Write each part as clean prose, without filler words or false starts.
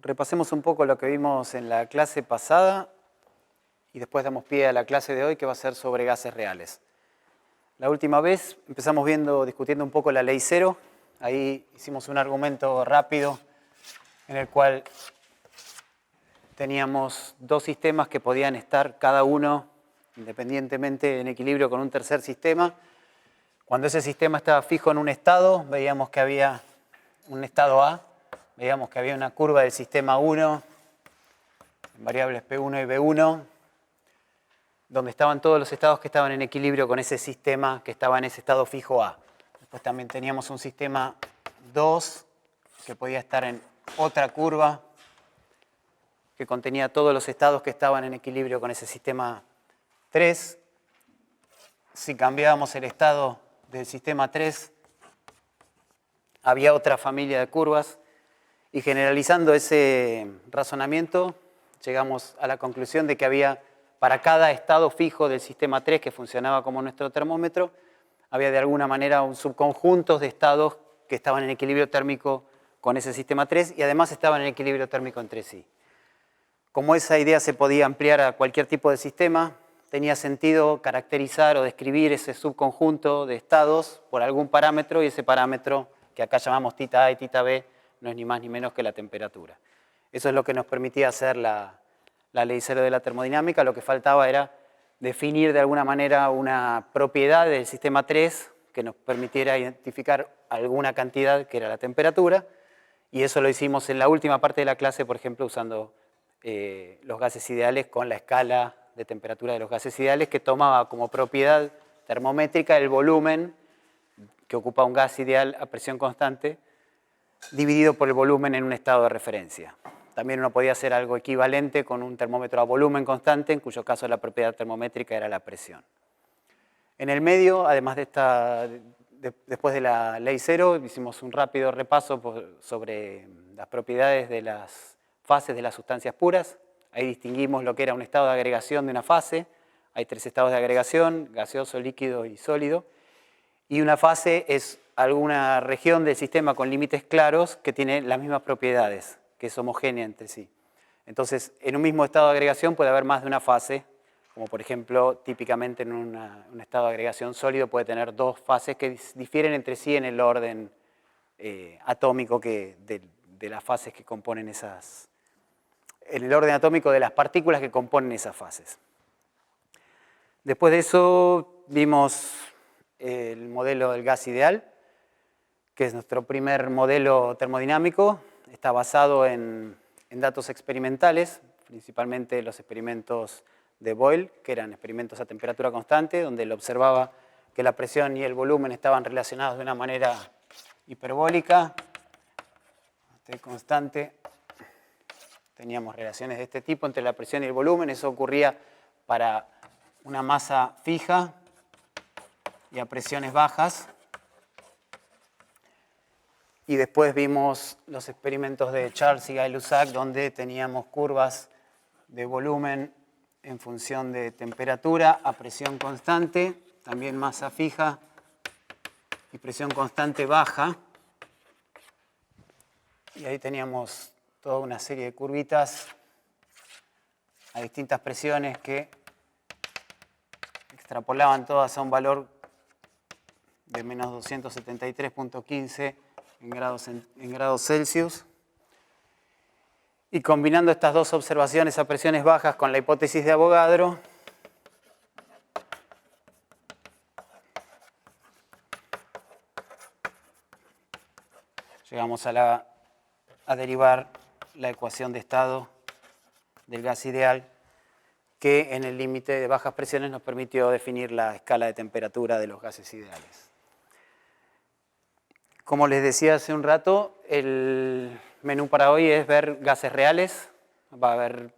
repasemos un poco lo que vimos en la clase pasada y después damos pie a la clase de hoy que va a ser sobre gases reales. La última vez empezamos discutiendo un poco la ley cero. Ahí hicimos un argumento rápido en el cual teníamos dos sistemas que podían estar cada uno independientemente en equilibrio con un tercer sistema. Cuando ese sistema estaba fijo en un estado, veíamos que había un estado A, veíamos que había una curva del sistema 1, en variables P1 y B1, donde estaban todos los estados que estaban en equilibrio con ese sistema que estaba en ese estado fijo A. Después también teníamos un sistema 2 que podía estar en otra curva que contenía todos los estados que estaban en equilibrio con ese sistema 3. Si cambiábamos el estado del sistema 3, había otra familia de curvas y generalizando ese razonamiento llegamos a la conclusión de que había para cada estado fijo del sistema 3 que funcionaba como nuestro termómetro, había de alguna manera un subconjunto de estados que estaban en equilibrio térmico con ese sistema 3 y además estaban en equilibrio térmico entre sí. Como esa idea se podía ampliar a cualquier tipo de sistema, tenía sentido caracterizar o describir ese subconjunto de estados por algún parámetro y ese parámetro que acá llamamos θ A y θ B no es ni más ni menos que la temperatura. Eso es lo que nos permitía hacer la ley cero de la termodinámica. Lo que faltaba era definir de alguna manera una propiedad del sistema 3 que nos permitiera identificar alguna cantidad que era la temperatura y eso lo hicimos en la última parte de la clase, por ejemplo, usando los gases ideales con la escala de temperatura de los gases ideales que tomaba como propiedad termométrica el volumen que ocupa un gas ideal a presión constante dividido por el volumen en un estado de referencia. También uno podía hacer algo equivalente con un termómetro a volumen constante, en cuyo caso la propiedad termométrica era la presión. En el medio, además de después de la ley cero, hicimos un rápido repaso sobre las propiedades de las fases de las sustancias puras. Ahí distinguimos lo que era un estado de agregación de una fase. Hay tres estados de agregación, gaseoso, líquido y sólido. Y una fase es alguna región del sistema con límites claros que tiene las mismas propiedades, que es homogénea entre sí. Entonces, en un mismo estado de agregación puede haber más de una fase, como por ejemplo, típicamente en un estado de agregación sólido puede tener dos fases que difieren entre sí en el orden atómico de las fases que componen esas, en el orden atómico de las partículas que componen esas fases. Después de eso vimos el modelo del gas ideal, que es nuestro primer modelo termodinámico. Está basado en datos experimentales, principalmente los experimentos de Boyle, que eran experimentos a temperatura constante, donde él observaba que la presión y el volumen estaban relacionados de una manera hiperbólica, constante. Teníamos relaciones de este tipo entre la presión y el volumen. Eso ocurría para una masa fija y a presiones bajas. Y después vimos los experimentos de Charles y Gay-Lussac, donde teníamos curvas de volumen en función de temperatura a presión constante, también masa fija y presión constante baja. Y ahí teníamos toda una serie de curvitas a distintas presiones que extrapolaban todas a un valor de menos 273.15 en grados Celsius. Y combinando estas dos observaciones a presiones bajas con la hipótesis de Avogadro, llegamos a derivar la ecuación de estado del gas ideal, que en el límite de bajas presiones nos permitió definir la escala de temperatura de los gases ideales. Como les decía hace un rato, el menú para hoy es ver gases reales. Va a haber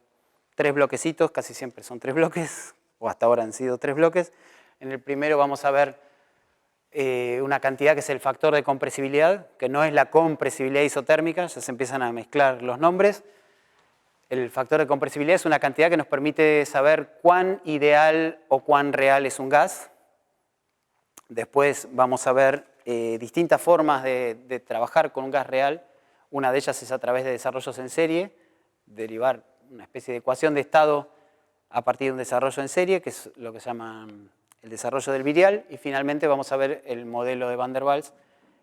tres bloquecitos, casi siempre son tres bloques, o hasta ahora han sido tres bloques. En el primero vamos a ver una cantidad que es el factor de compresibilidad, que no es la compresibilidad isotérmica, ya se empiezan a mezclar los nombres. El factor de compresibilidad es una cantidad que nos permite saber cuán ideal o cuán real es un gas. Después vamos a ver distintas formas de trabajar con un gas real. Una de ellas es a través de desarrollos en serie, derivar una especie de ecuación de estado a partir de un desarrollo en serie, que es lo que se llama el desarrollo del virial, y finalmente vamos a ver el modelo de Van der Waals,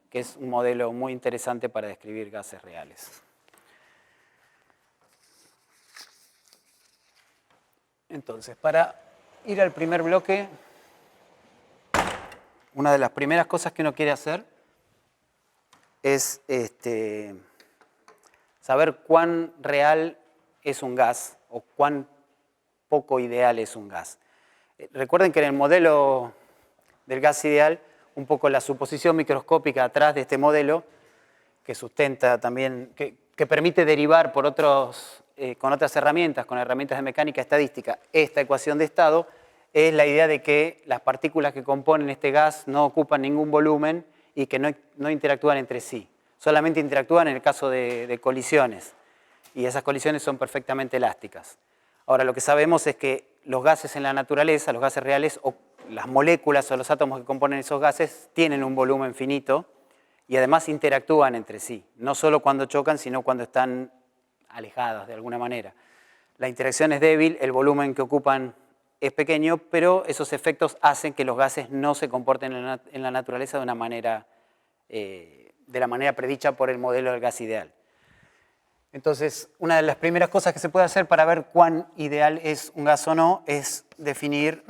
que es un modelo muy interesante para describir gases reales. Entonces, para ir al primer bloque, una de las primeras cosas que uno quiere hacer es saber cuán real es un gas o cuán poco ideal es un gas. Recuerden que en el modelo del gas ideal, un poco la suposición microscópica atrás de este modelo, que sustenta también, que permite derivar por con otras herramientas, con herramientas de mecánica estadística, esta ecuación de estado, es la idea de que las partículas que componen este gas no ocupan ningún volumen y que no interactúan entre sí. Solamente interactúan en el caso de colisiones, y esas colisiones son perfectamente elásticas. Ahora, lo que sabemos es que los gases en la naturaleza, los gases reales, o las moléculas o los átomos que componen esos gases, tienen un volumen finito y además interactúan entre sí, no solo cuando chocan, sino cuando están alejadas de alguna manera. La interacción es débil, el volumen que ocupan es pequeño, pero esos efectos hacen que los gases no se comporten en la naturaleza de la manera predicha por el modelo del gas ideal. Entonces, una de las primeras cosas que se puede hacer para ver cuán ideal es un gas o no es definir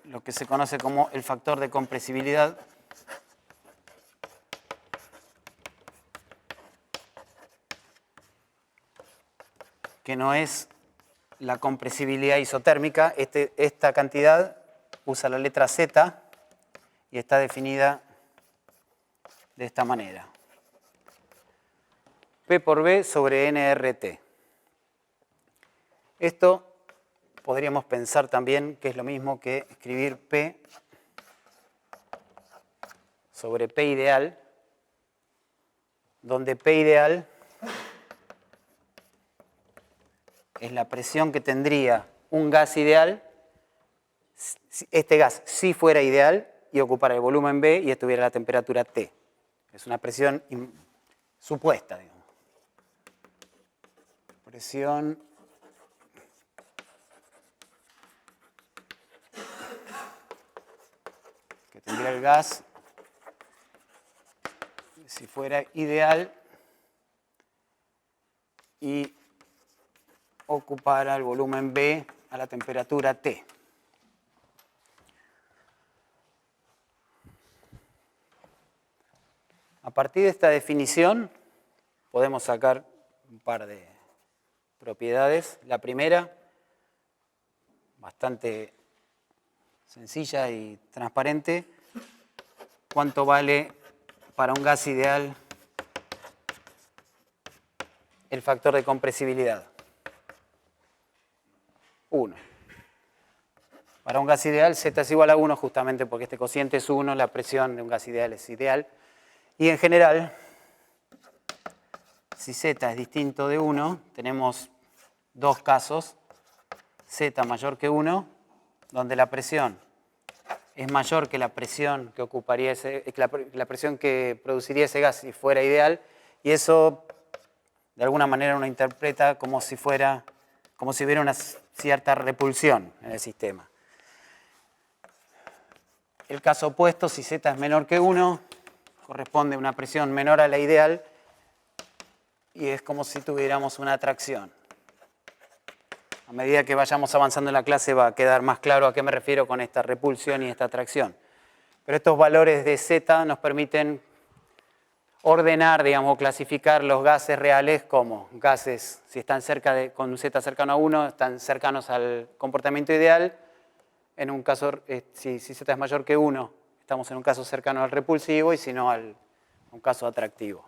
lo que se conoce como el factor de compresibilidad, que no es la compresibilidad isotérmica. Esta cantidad usa la letra Z y está definida de esta manera. P por B sobre nRT. Esto podríamos pensar también que es lo mismo que escribir P sobre P ideal, donde P ideal es la presión que tendría un gas ideal, este gas si fuera ideal y ocupara el volumen B y estuviera a la temperatura T. Es una presión supuesta, digamos. Presión que tendría el gas si fuera ideal y ocupara el volumen B a la temperatura T. A partir de esta definición podemos sacar un par de propiedades. La primera, bastante sencilla y transparente, ¿cuánto vale para un gas ideal el factor de compresibilidad? 1. Para un gas ideal, Z es igual a 1 justamente porque este cociente es 1, la presión de un gas ideal es ideal. Y en general, si Z es distinto de 1, tenemos dos casos, Z mayor que 1, donde la presión es mayor que la presión que ocuparía la presión que produciría ese gas si fuera ideal, y eso de alguna manera uno interpreta como si hubiera una cierta repulsión en el sistema. El caso opuesto, si Z es menor que 1, corresponde a una presión menor a la ideal y es como si tuviéramos una atracción. A medida que vayamos avanzando en la clase va a quedar más claro a qué me refiero con esta repulsión y esta atracción. Pero estos valores de Z nos permiten ordenar, digamos, clasificar los gases reales como gases, si están con un Z cercano a 1, están cercanos al comportamiento ideal. En un caso, si Z es mayor que 1, estamos en un caso cercano al repulsivo y si no, a un caso atractivo.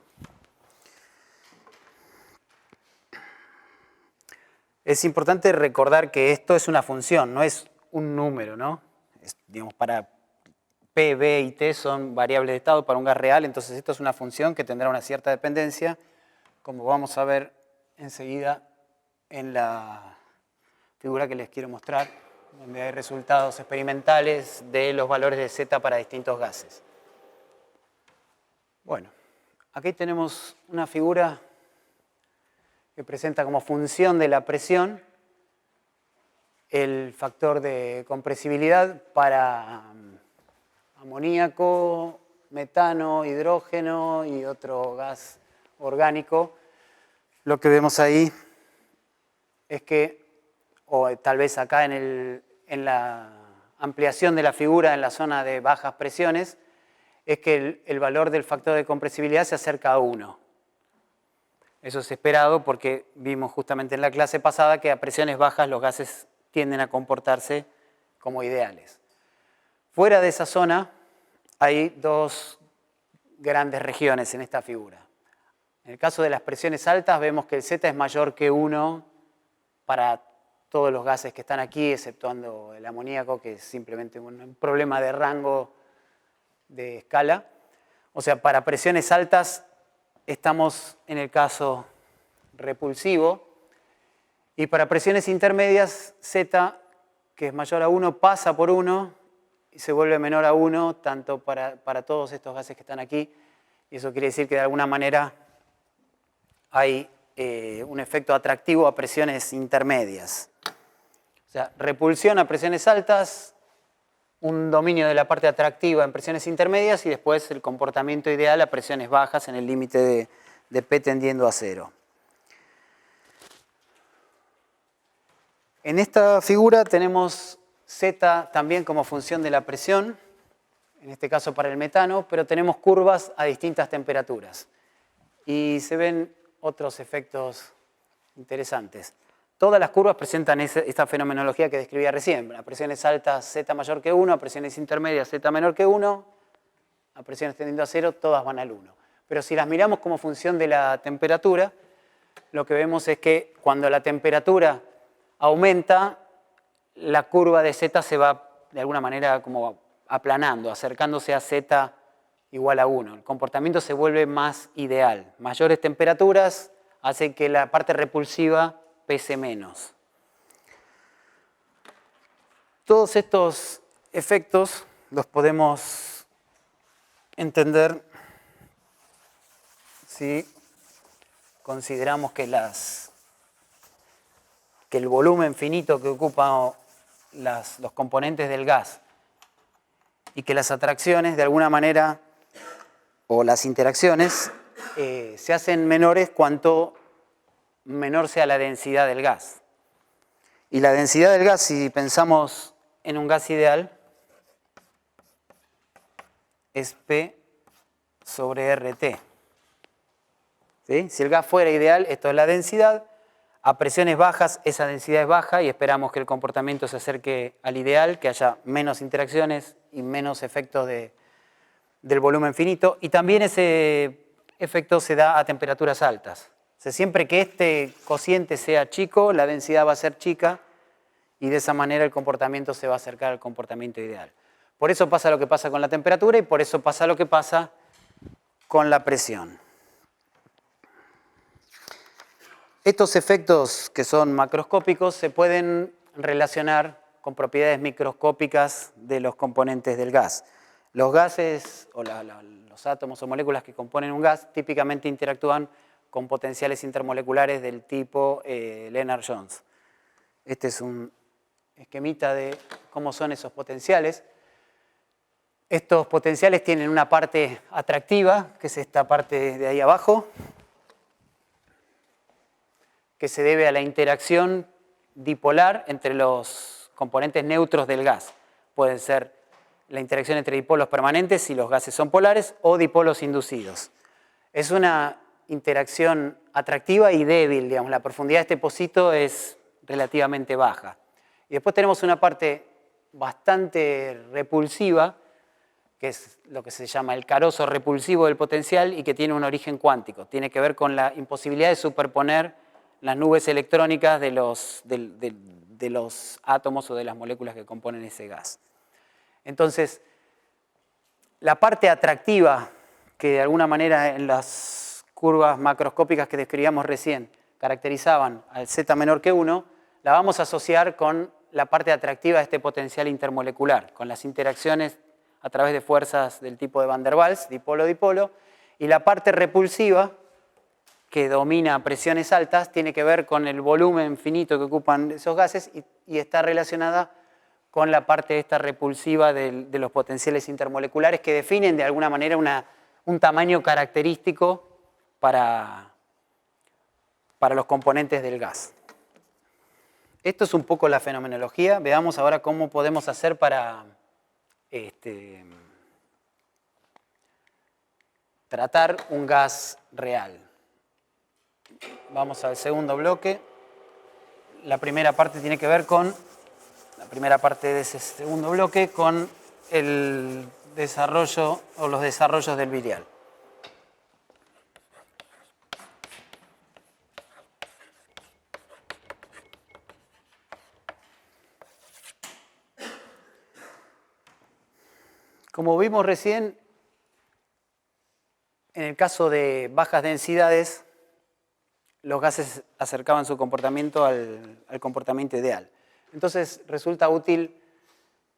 Es importante recordar que esto es una función, no es un número, ¿no? Digamos, para P, B y T son variables de estado para un gas real, entonces esto es una función que tendrá una cierta dependencia, como vamos a ver enseguida en la figura que les quiero mostrar, donde hay resultados experimentales de los valores de Z para distintos gases. Bueno, aquí tenemos una figura que presenta como función de la presión el factor de compresibilidad para amoníaco, metano, hidrógeno y otro gas orgánico. Lo que vemos ahí es que, o tal vez acá en la ampliación de la figura en la zona de bajas presiones, es que el valor del factor de compresibilidad se acerca a 1. Eso es esperado porque vimos justamente en la clase pasada que a presiones bajas los gases tienden a comportarse como ideales. Fuera de esa zona hay dos grandes regiones en esta figura. En el caso de las presiones altas vemos que el Z es mayor que 1 para todos los gases que están aquí, exceptuando el amoníaco, que es simplemente un problema de rango de escala. O sea, para presiones altas estamos en el caso repulsivo, y para presiones intermedias, Z, que es mayor a 1, pasa por 1 y se vuelve menor a 1, tanto para todos estos gases que están aquí, y eso quiere decir que de alguna manera hay un efecto atractivo a presiones intermedias. O sea, repulsión a presiones altas, un dominio de la parte atractiva en presiones intermedias y después el comportamiento ideal a presiones bajas en el límite de P tendiendo a 0. En esta figura tenemos Z también como función de la presión, en este caso para el metano, pero tenemos curvas a distintas temperaturas. Y se ven otros efectos interesantes. Todas las curvas presentan esta fenomenología que describía recién. A presiones altas Z mayor que 1, a presiones intermedias Z menor que 1, a presiones tendiendo a 0, todas van al 1. Pero si las miramos como función de la temperatura, lo que vemos es que cuando la temperatura aumenta, la curva de Z se va de alguna manera como aplanando, acercándose a Z igual a 1. El comportamiento se vuelve más ideal. Mayores temperaturas hacen que la parte repulsiva pese menos. Todos estos efectos los podemos entender si consideramos que el volumen finito que ocupan los componentes del gas y que las atracciones de alguna manera o las interacciones se hacen menores cuanto menor sea la densidad del gas. Y la densidad del gas, si pensamos en un gas ideal, es P sobre RT. ¿Sí? Si el gas fuera ideal, esto es la densidad. A presiones bajas, esa densidad es baja y esperamos que el comportamiento se acerque al ideal, que haya menos interacciones y menos efectos del volumen finito. Y también ese efecto se da a temperaturas altas. O sea, siempre que este cociente sea chico, la densidad va a ser chica y de esa manera el comportamiento se va a acercar al comportamiento ideal. Por eso pasa lo que pasa con la temperatura y por eso pasa lo que pasa con la presión. Estos efectos que son macroscópicos se pueden relacionar con propiedades microscópicas de los componentes del gas. Los gases o los átomos o moléculas que componen un gas típicamente interactúan con potenciales intermoleculares del tipo Lennard-Jones. Este es un esquemita de cómo son esos potenciales. Estos potenciales tienen una parte atractiva, que es esta parte de ahí abajo, que se debe a la interacción dipolar entre los componentes neutros del gas. Pueden ser la interacción entre dipolos permanentes si los gases son polares o dipolos inducidos. Es una interacción atractiva y débil, digamos, la profundidad de este pocito es relativamente baja. Y después tenemos una parte bastante repulsiva, que es lo que se llama el carozo repulsivo del potencial y que tiene un origen cuántico. Tiene que ver con la imposibilidad de superponer las nubes electrónicas de los átomos o de las moléculas que componen ese gas. Entonces, la parte atractiva que de alguna manera en las curvas macroscópicas que describíamos recién caracterizaban al Z menor que 1, la vamos a asociar con la parte atractiva de este potencial intermolecular, con las interacciones a través de fuerzas del tipo de Van der Waals, dipolo-dipolo, Y la parte repulsiva, que domina a presiones altas, tiene que ver con el volumen finito que ocupan esos gases y está relacionada con la parte esta repulsiva de los potenciales intermoleculares que definen de alguna manera un tamaño característico para los componentes del gas. Esto es un poco la fenomenología. Veamos ahora cómo podemos hacer para tratar un gas real. Vamos al segundo bloque. La primera parte tiene que ver con, la primera parte de ese segundo bloque, con el desarrollo o los desarrollos del virial. Como vimos recién, en el caso de bajas densidades, los gases acercaban su comportamiento al comportamiento ideal. Entonces resulta útil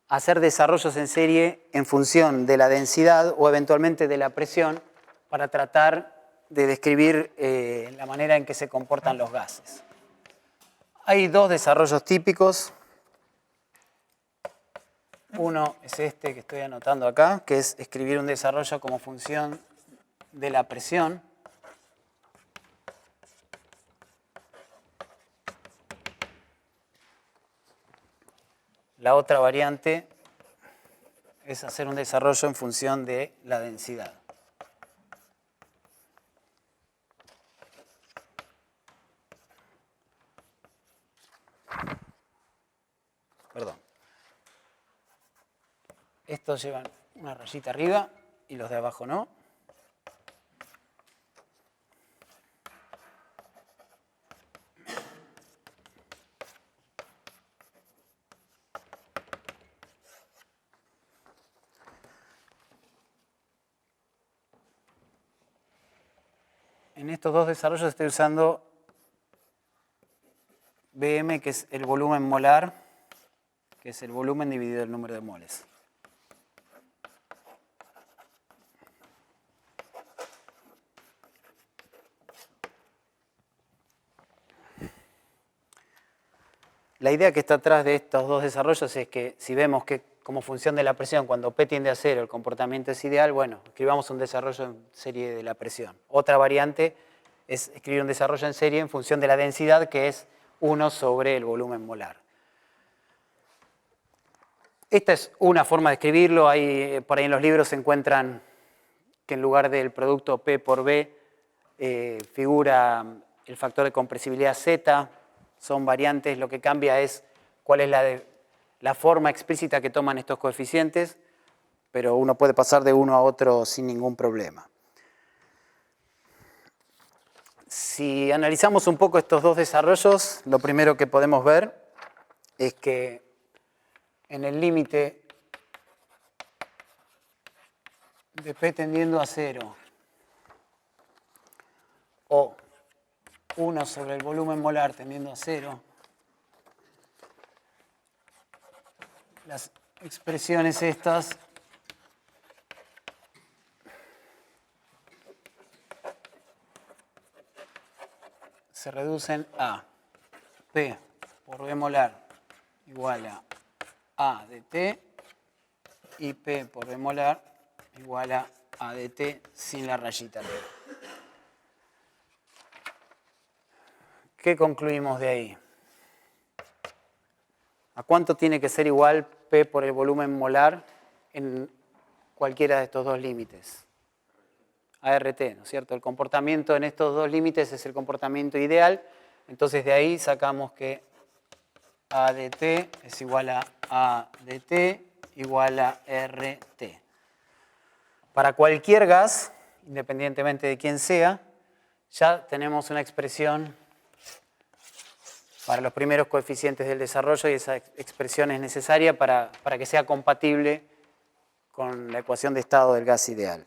hacer desarrollos en serie en función de la densidad o eventualmente de la presión para tratar de describir la manera en que se comportan los gases. Hay dos desarrollos típicos. Uno es este que estoy anotando acá, que es escribir un desarrollo como función de la presión. La otra variante es hacer un desarrollo en función de la densidad. Perdón. Estos llevan una rayita arriba y los de abajo no. En estos dos desarrollos estoy usando Bm, que es el volumen molar, que es el volumen dividido el número de moles. La idea que está atrás de estos dos desarrollos es que si vemos que como función de la presión, cuando P tiende a cero, el comportamiento es ideal, bueno, escribamos un desarrollo en serie de la presión. Otra variante es escribir un desarrollo en serie en función de la densidad, que es 1 sobre el volumen molar. Esta es una forma de escribirlo. Por ahí en los libros se encuentran que en lugar del producto P por B figura el factor de compresibilidad Z. Son variantes, lo que cambia es cuál es la forma explícita que toman estos coeficientes, pero uno puede pasar de uno a otro sin ningún problema. Si analizamos un poco estos dos desarrollos, lo primero que podemos ver es que en el límite de P tendiendo a 0 o 1 sobre el volumen molar tendiendo a 0, las expresiones estas se reducen a P por B molar igual a A de T y P por B molar igual a A de T sin la rayita arriba. ¿Qué concluimos de ahí? ¿A cuánto tiene que ser igual P por el volumen molar en cualquiera de estos dos límites? A RT, ¿no es cierto? El comportamiento en estos dos límites es el comportamiento ideal. Entonces de ahí sacamos que A de T es igual a A de T igual a RT. Para cualquier gas, independientemente de quién sea, ya tenemos una expresión para los primeros coeficientes del desarrollo y esa expresión es necesaria para que sea compatible con la ecuación de estado del gas ideal.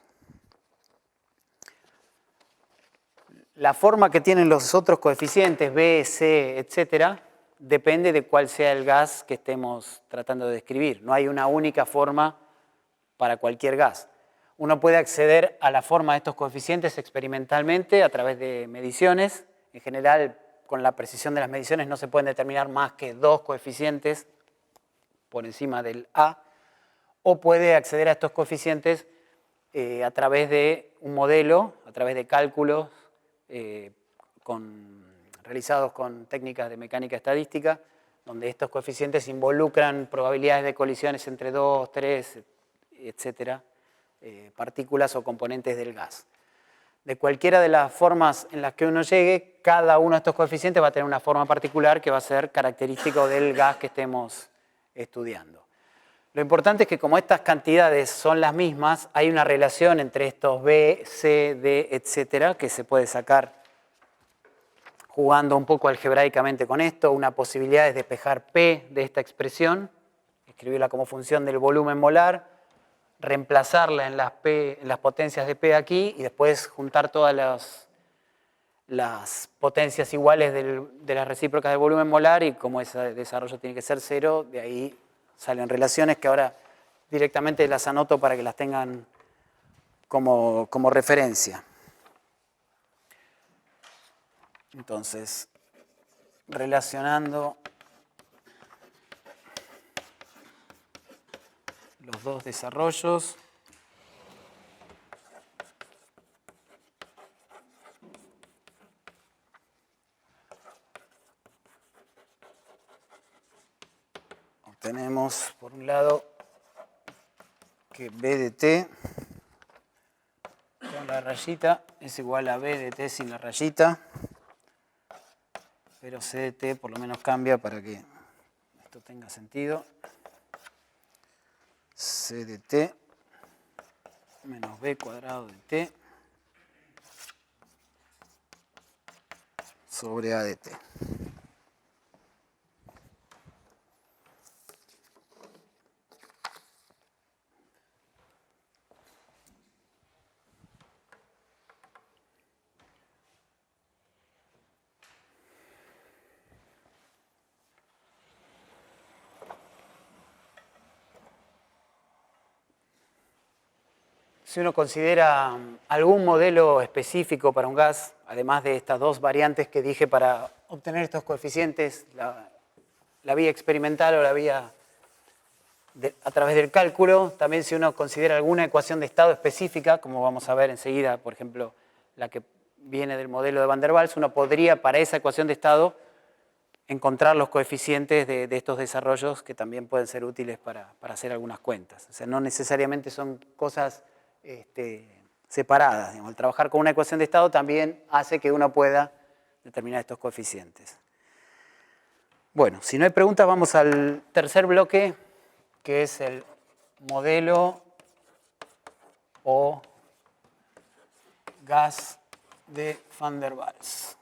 La forma que tienen los otros coeficientes, B, C, etcétera, depende de cuál sea el gas que estemos tratando de describir. No hay una única forma para cualquier gas. uno puede acceder a la forma de estos coeficientes experimentalmente a través de mediciones. En general, con la precisión de las mediciones no se pueden determinar más que 2 coeficientes por encima del A, o puede acceder a estos coeficientes a través de un modelo, a través de cálculos realizados con técnicas de mecánica estadística, donde estos coeficientes involucran probabilidades de colisiones entre 2, 3, etcétera, partículas o componentes del gas. De cualquiera de las formas en las que uno llegue, cada uno de estos coeficientes va a tener una forma particular que va a ser característico del gas que estemos estudiando. Lo importante es que como estas cantidades son las mismas, hay una relación entre estos B, C, D, etcétera, que se puede sacar jugando un poco algebraicamente con esto. Una posibilidad es despejar P de esta expresión, escribirla como función del volumen molar, reemplazarla en las potencias de P aquí y después juntar todas las potencias iguales de las recíprocas del volumen molar, y como ese desarrollo tiene que ser 0, de ahí salen relaciones que ahora directamente las anoto para que las tengan como referencia. Entonces, relacionando los dos desarrollos, obtenemos por un lado que B de t con la rayita es igual a B de t sin la rayita, pero C de t por lo menos cambia para que esto tenga sentido. C de t menos B cuadrado de t sobre A de t. Si uno considera algún modelo específico para un gas, además de estas dos variantes que dije para obtener estos coeficientes, la vía experimental o la vía a través del cálculo, también si uno considera alguna ecuación de estado específica, como vamos a ver enseguida, por ejemplo, la que viene del modelo de Van der Waals, uno podría para esa ecuación de estado encontrar los coeficientes de estos desarrollos que también pueden ser útiles para hacer algunas cuentas. O sea, no necesariamente son cosas separadas. Digamos. El trabajar con una ecuación de estado también hace que uno pueda determinar estos coeficientes. Bueno, si no hay preguntas, vamos al tercer bloque, que es el modelo o gas de Van der Waals.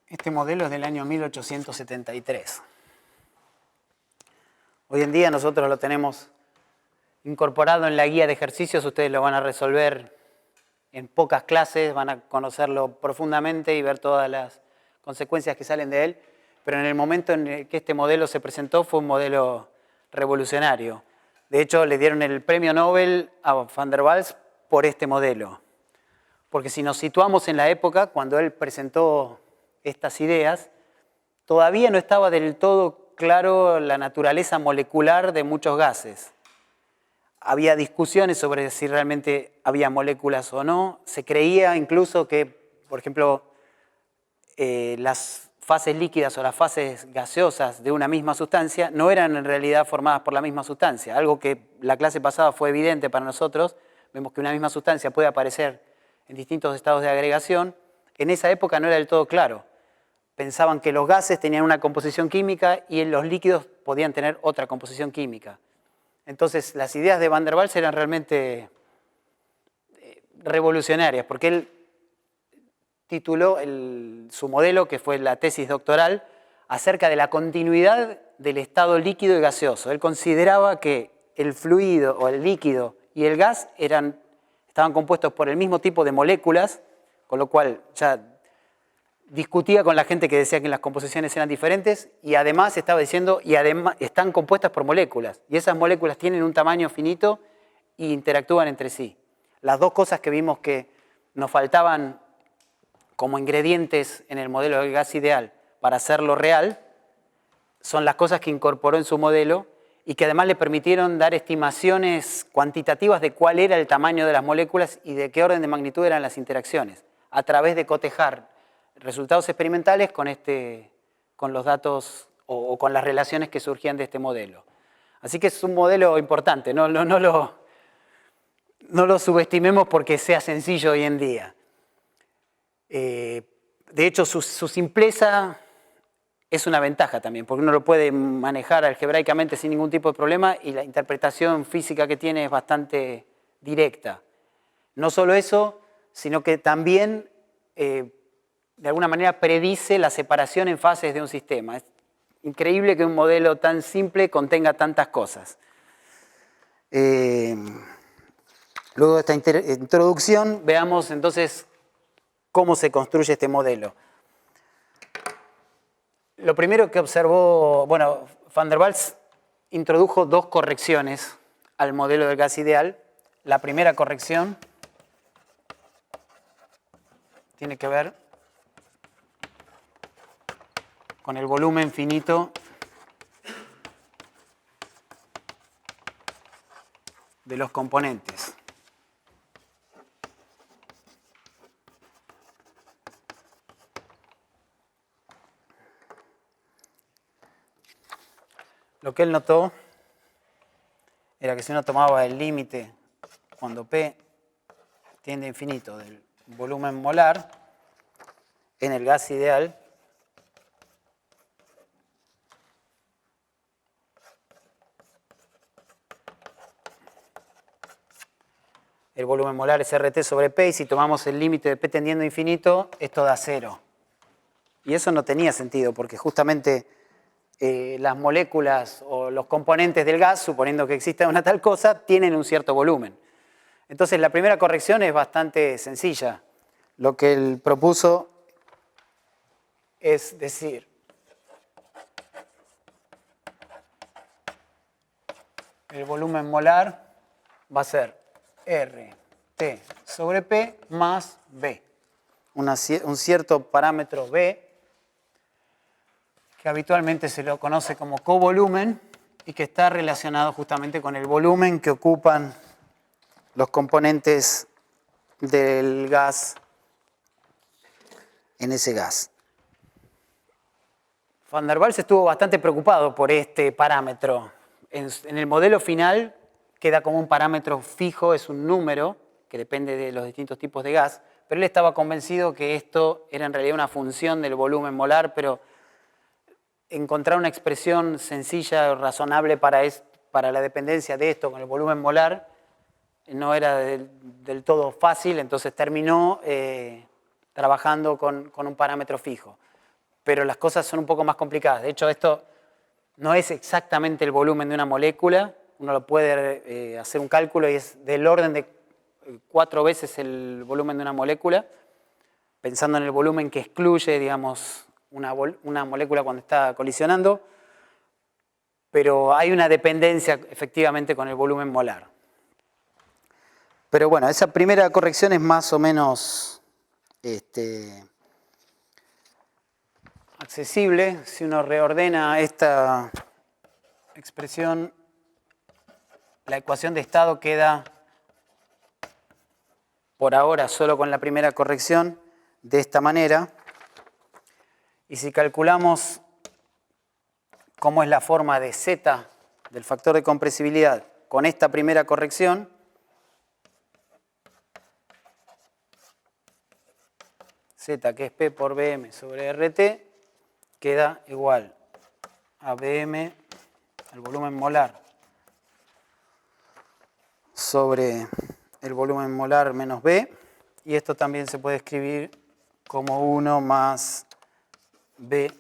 Este modelo es del año 1873. Hoy en día nosotros lo tenemos incorporado en la guía de ejercicios. Ustedes lo van a resolver en pocas clases, van a conocerlo profundamente y ver todas las consecuencias que salen de él. Pero en el momento en el que este modelo se presentó fue un modelo revolucionario. De hecho, le dieron el premio Nobel a Van der Waals por este modelo. Porque si nos situamos en la época, cuando él presentó estas ideas, todavía no estaba del todo claro la naturaleza molecular de muchos gases. Había discusiones sobre si realmente había moléculas o no. Se creía incluso que, por ejemplo, las fases líquidas o las fases gaseosas de una misma sustancia no eran en realidad formadas por la misma sustancia. Algo que la clase pasada fue evidente para nosotros. Vemos que una misma sustancia puede aparecer en distintos estados de agregación. En esa época no era del todo claro. Pensaban que los gases tenían una composición química y los líquidos podían tener otra composición química. Entonces, las ideas de Van der Waals eran realmente revolucionarias, porque él tituló su modelo, que fue la tesis doctoral, acerca de la continuidad del estado líquido y gaseoso. Él consideraba que el fluido o el líquido y el gas estaban compuestos por el mismo tipo de moléculas, con lo cual ya discutía con la gente que decía que las composiciones eran diferentes y además estaba diciendo, y además están compuestas por moléculas, y esas moléculas tienen un tamaño finito e interactúan entre sí. Las dos cosas que vimos que nos faltaban como ingredientes en el modelo del gas ideal para hacerlo real, son las cosas que incorporó en su modelo y que además le permitieron dar estimaciones cuantitativas de cuál era el tamaño de las moléculas y de qué orden de magnitud eran las interacciones, a través de cotejar resultados experimentales con los datos o con las relaciones que surgían de este modelo. Así que es un modelo importante, no lo subestimemos porque sea sencillo hoy en día. De hecho, su simpleza es una ventaja también, porque uno lo puede manejar algebraicamente sin ningún tipo de problema y la interpretación física que tiene es bastante directa. No solo eso, sino que también de alguna manera predice la separación en fases de un sistema. Es increíble que un modelo tan simple contenga tantas cosas. Luego de esta introducción, veamos entonces cómo se construye este modelo. Lo primero que observó, bueno, Van der Waals introdujo dos correcciones al modelo del gas ideal. La primera corrección tiene que ver con el volumen finito de los componentes. Lo que él notó era que si uno tomaba el límite cuando P tiende a infinito del volumen molar en el gas ideal, el volumen molar es RT sobre P, y si tomamos el límite de P tendiendo a infinito, esto da 0. Y eso no tenía sentido, porque justamente las moléculas o los componentes del gas, suponiendo que exista una tal cosa, tienen un cierto volumen. Entonces, la primera corrección es bastante sencilla. Lo que él propuso es decir, el volumen molar va a ser RT sobre P más B. Un cierto parámetro B, que habitualmente se lo conoce como covolumen y que está relacionado justamente con el volumen que ocupan los componentes del gas en ese gas. Van der Waals estuvo bastante preocupado por este parámetro. En el modelo final queda como un parámetro fijo, es un número que depende de los distintos tipos de gas, pero él estaba convencido que esto era en realidad una función del volumen molar, pero encontrar una expresión sencilla o razonable para la dependencia de esto con el volumen molar no era del todo fácil, entonces terminó trabajando con un parámetro fijo. Pero las cosas son un poco más complicadas. De hecho, esto no es exactamente el volumen de una molécula. Uno lo puede hacer un cálculo y es del orden de 4 veces el volumen de una molécula, pensando en el volumen que excluye, digamos, una molécula cuando está colisionando, pero hay una dependencia efectivamente con el volumen molar. Pero bueno, esa primera corrección es más o menos accesible. Si uno reordena esta expresión, la ecuación de estado queda, por ahora, solo con la primera corrección, de esta manera. Y si calculamos cómo es la forma de Z del factor de compresibilidad con esta primera corrección, Z, que es P por Bm sobre RT, queda igual a Bm, el volumen molar, sobre el volumen molar menos B, y esto también se puede escribir como 1 más B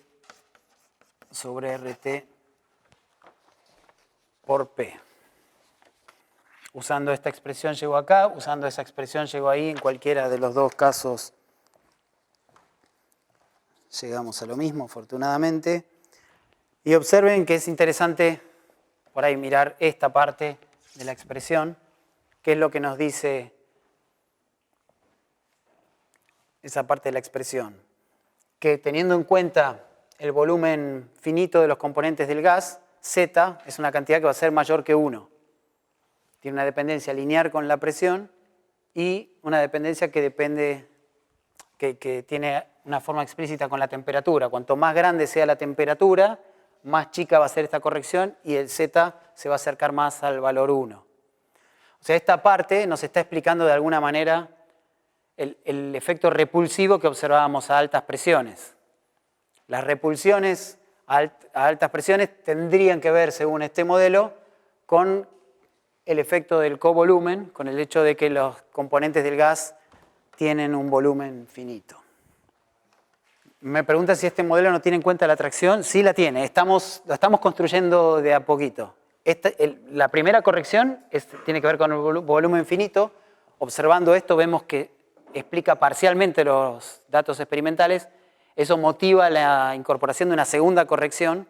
sobre RT por P. Usando esta expresión llego acá, usando esa expresión llego ahí, en cualquiera de los dos casos llegamos a lo mismo, afortunadamente. Y observen que es interesante por ahí mirar esta parte de la expresión, que es lo que nos dice esa parte de la expresión. Que teniendo en cuenta el volumen finito de los componentes del gas, Z es una cantidad que va a ser mayor que 1. Tiene una dependencia lineal con la presión y una dependencia que depende, que tiene una forma explícita con la temperatura. Cuanto más grande sea la temperatura, más chica va a ser esta corrección y el Z se va a acercar más al valor 1. O sea, esta parte nos está explicando de alguna manera el efecto repulsivo que observábamos a altas presiones. Las repulsiones a altas presiones tendrían que ver, según este modelo, con el efecto del covolumen, con el hecho de que los componentes del gas tienen un volumen finito. Me pregunta si este modelo no tiene en cuenta la atracción. Sí la tiene, la estamos construyendo de a poquito. La primera corrección tiene que ver con el volumen finito. Observando esto vemos que explica parcialmente los datos experimentales. Eso motiva la incorporación de una segunda corrección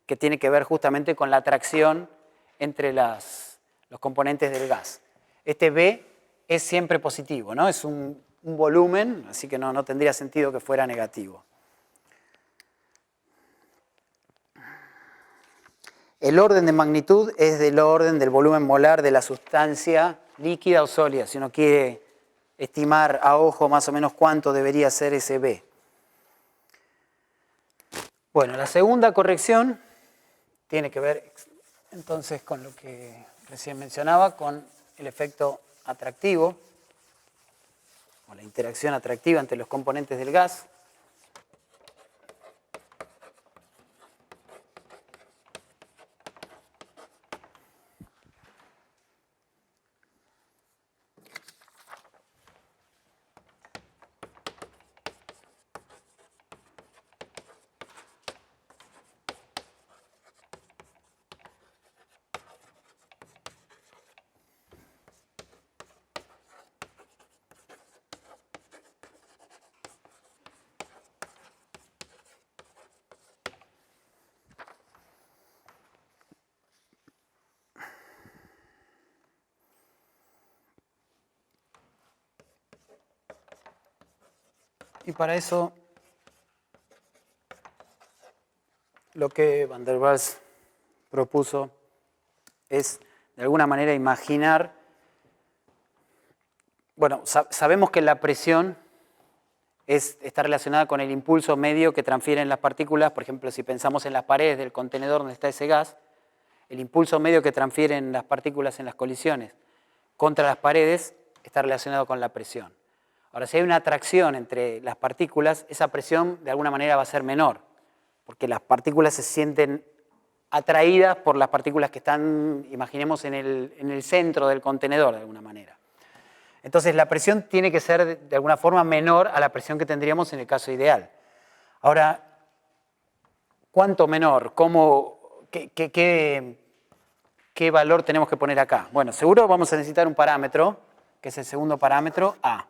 que tiene que ver justamente con la atracción entre los componentes del gas. Este B es siempre positivo, ¿no? Es un volumen, así que no tendría sentido que fuera negativo. El orden de magnitud es del orden del volumen molar de la sustancia líquida o sólida, si uno quiere estimar a ojo más o menos cuánto debería ser ese B. Bueno, la segunda corrección tiene que ver entonces con lo que recién mencionaba, con el efecto atractivo, o la interacción atractiva entre los componentes del gas. Y para eso, lo que Van der Waals propuso es, de alguna manera, imaginar. Bueno, sabemos que la presión está relacionada con el impulso medio que transfieren las partículas. Por ejemplo, si pensamos en las paredes del contenedor donde está ese gas, el impulso medio que transfieren las partículas en las colisiones contra las paredes está relacionado con la presión. Ahora, si hay una atracción entre las partículas, esa presión de alguna manera va a ser menor, porque las partículas se sienten atraídas por las partículas que están, imaginemos, en el centro del contenedor de alguna manera. Entonces, la presión tiene que ser de alguna forma menor a la presión que tendríamos en el caso ideal. Ahora, ¿cuánto menor? ¿Qué valor tenemos que poner acá? Bueno, seguro vamos a necesitar un parámetro, que es el segundo parámetro, A.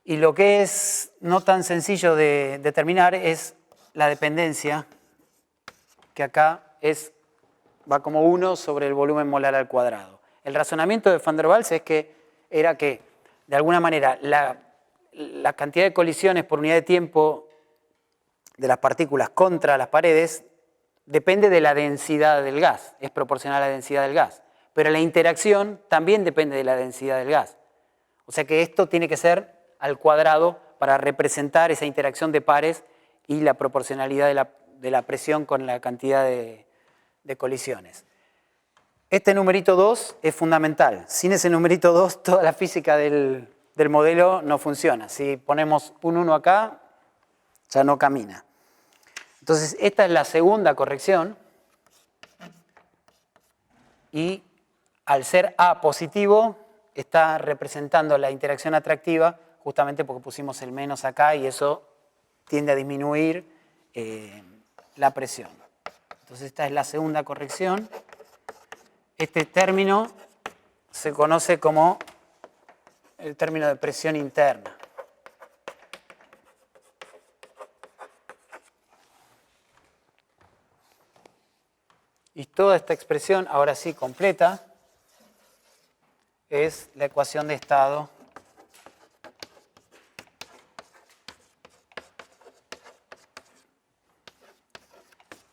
Y lo que es no tan sencillo de determinar es la dependencia, que acá va como 1 sobre el volumen molar al cuadrado. El razonamiento de Van der Waals era que, de alguna manera, la cantidad de colisiones por unidad de tiempo de las partículas contra las paredes depende de la densidad del gas, es proporcional a la densidad del gas. Pero la interacción también depende de la densidad del gas. O sea que esto tiene que ser al cuadrado para representar esa interacción de pares y la proporcionalidad de la presión con la cantidad de colisiones. Este numerito 2 es fundamental. Sin ese numerito 2, toda la física del modelo no funciona. Si ponemos un 1 acá, ya no camina. Entonces, esta es la segunda corrección. Y al ser A positivo, está representando la interacción atractiva, justamente porque pusimos el menos acá y eso tiende a disminuir la presión. Entonces esta es la segunda corrección Este término se conoce como el término de presión interna. Y toda esta expresión, ahora sí completa, es la ecuación de estado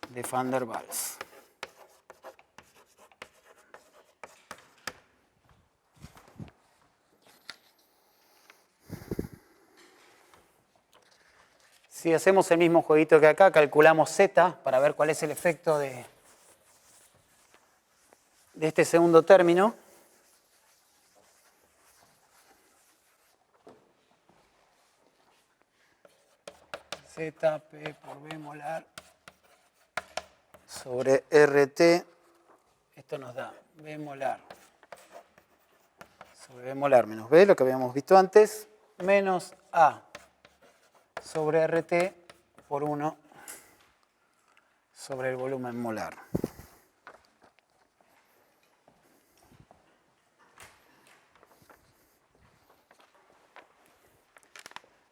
de Van der Waals. Si hacemos el mismo jueguito que acá, calculamos Z para ver cuál es el efecto de este segundo término. ZP por B molar sobre RT. Esto nos da B molar sobre B molar menos B, lo que habíamos visto antes, menos A sobre RT por 1 sobre el volumen molar.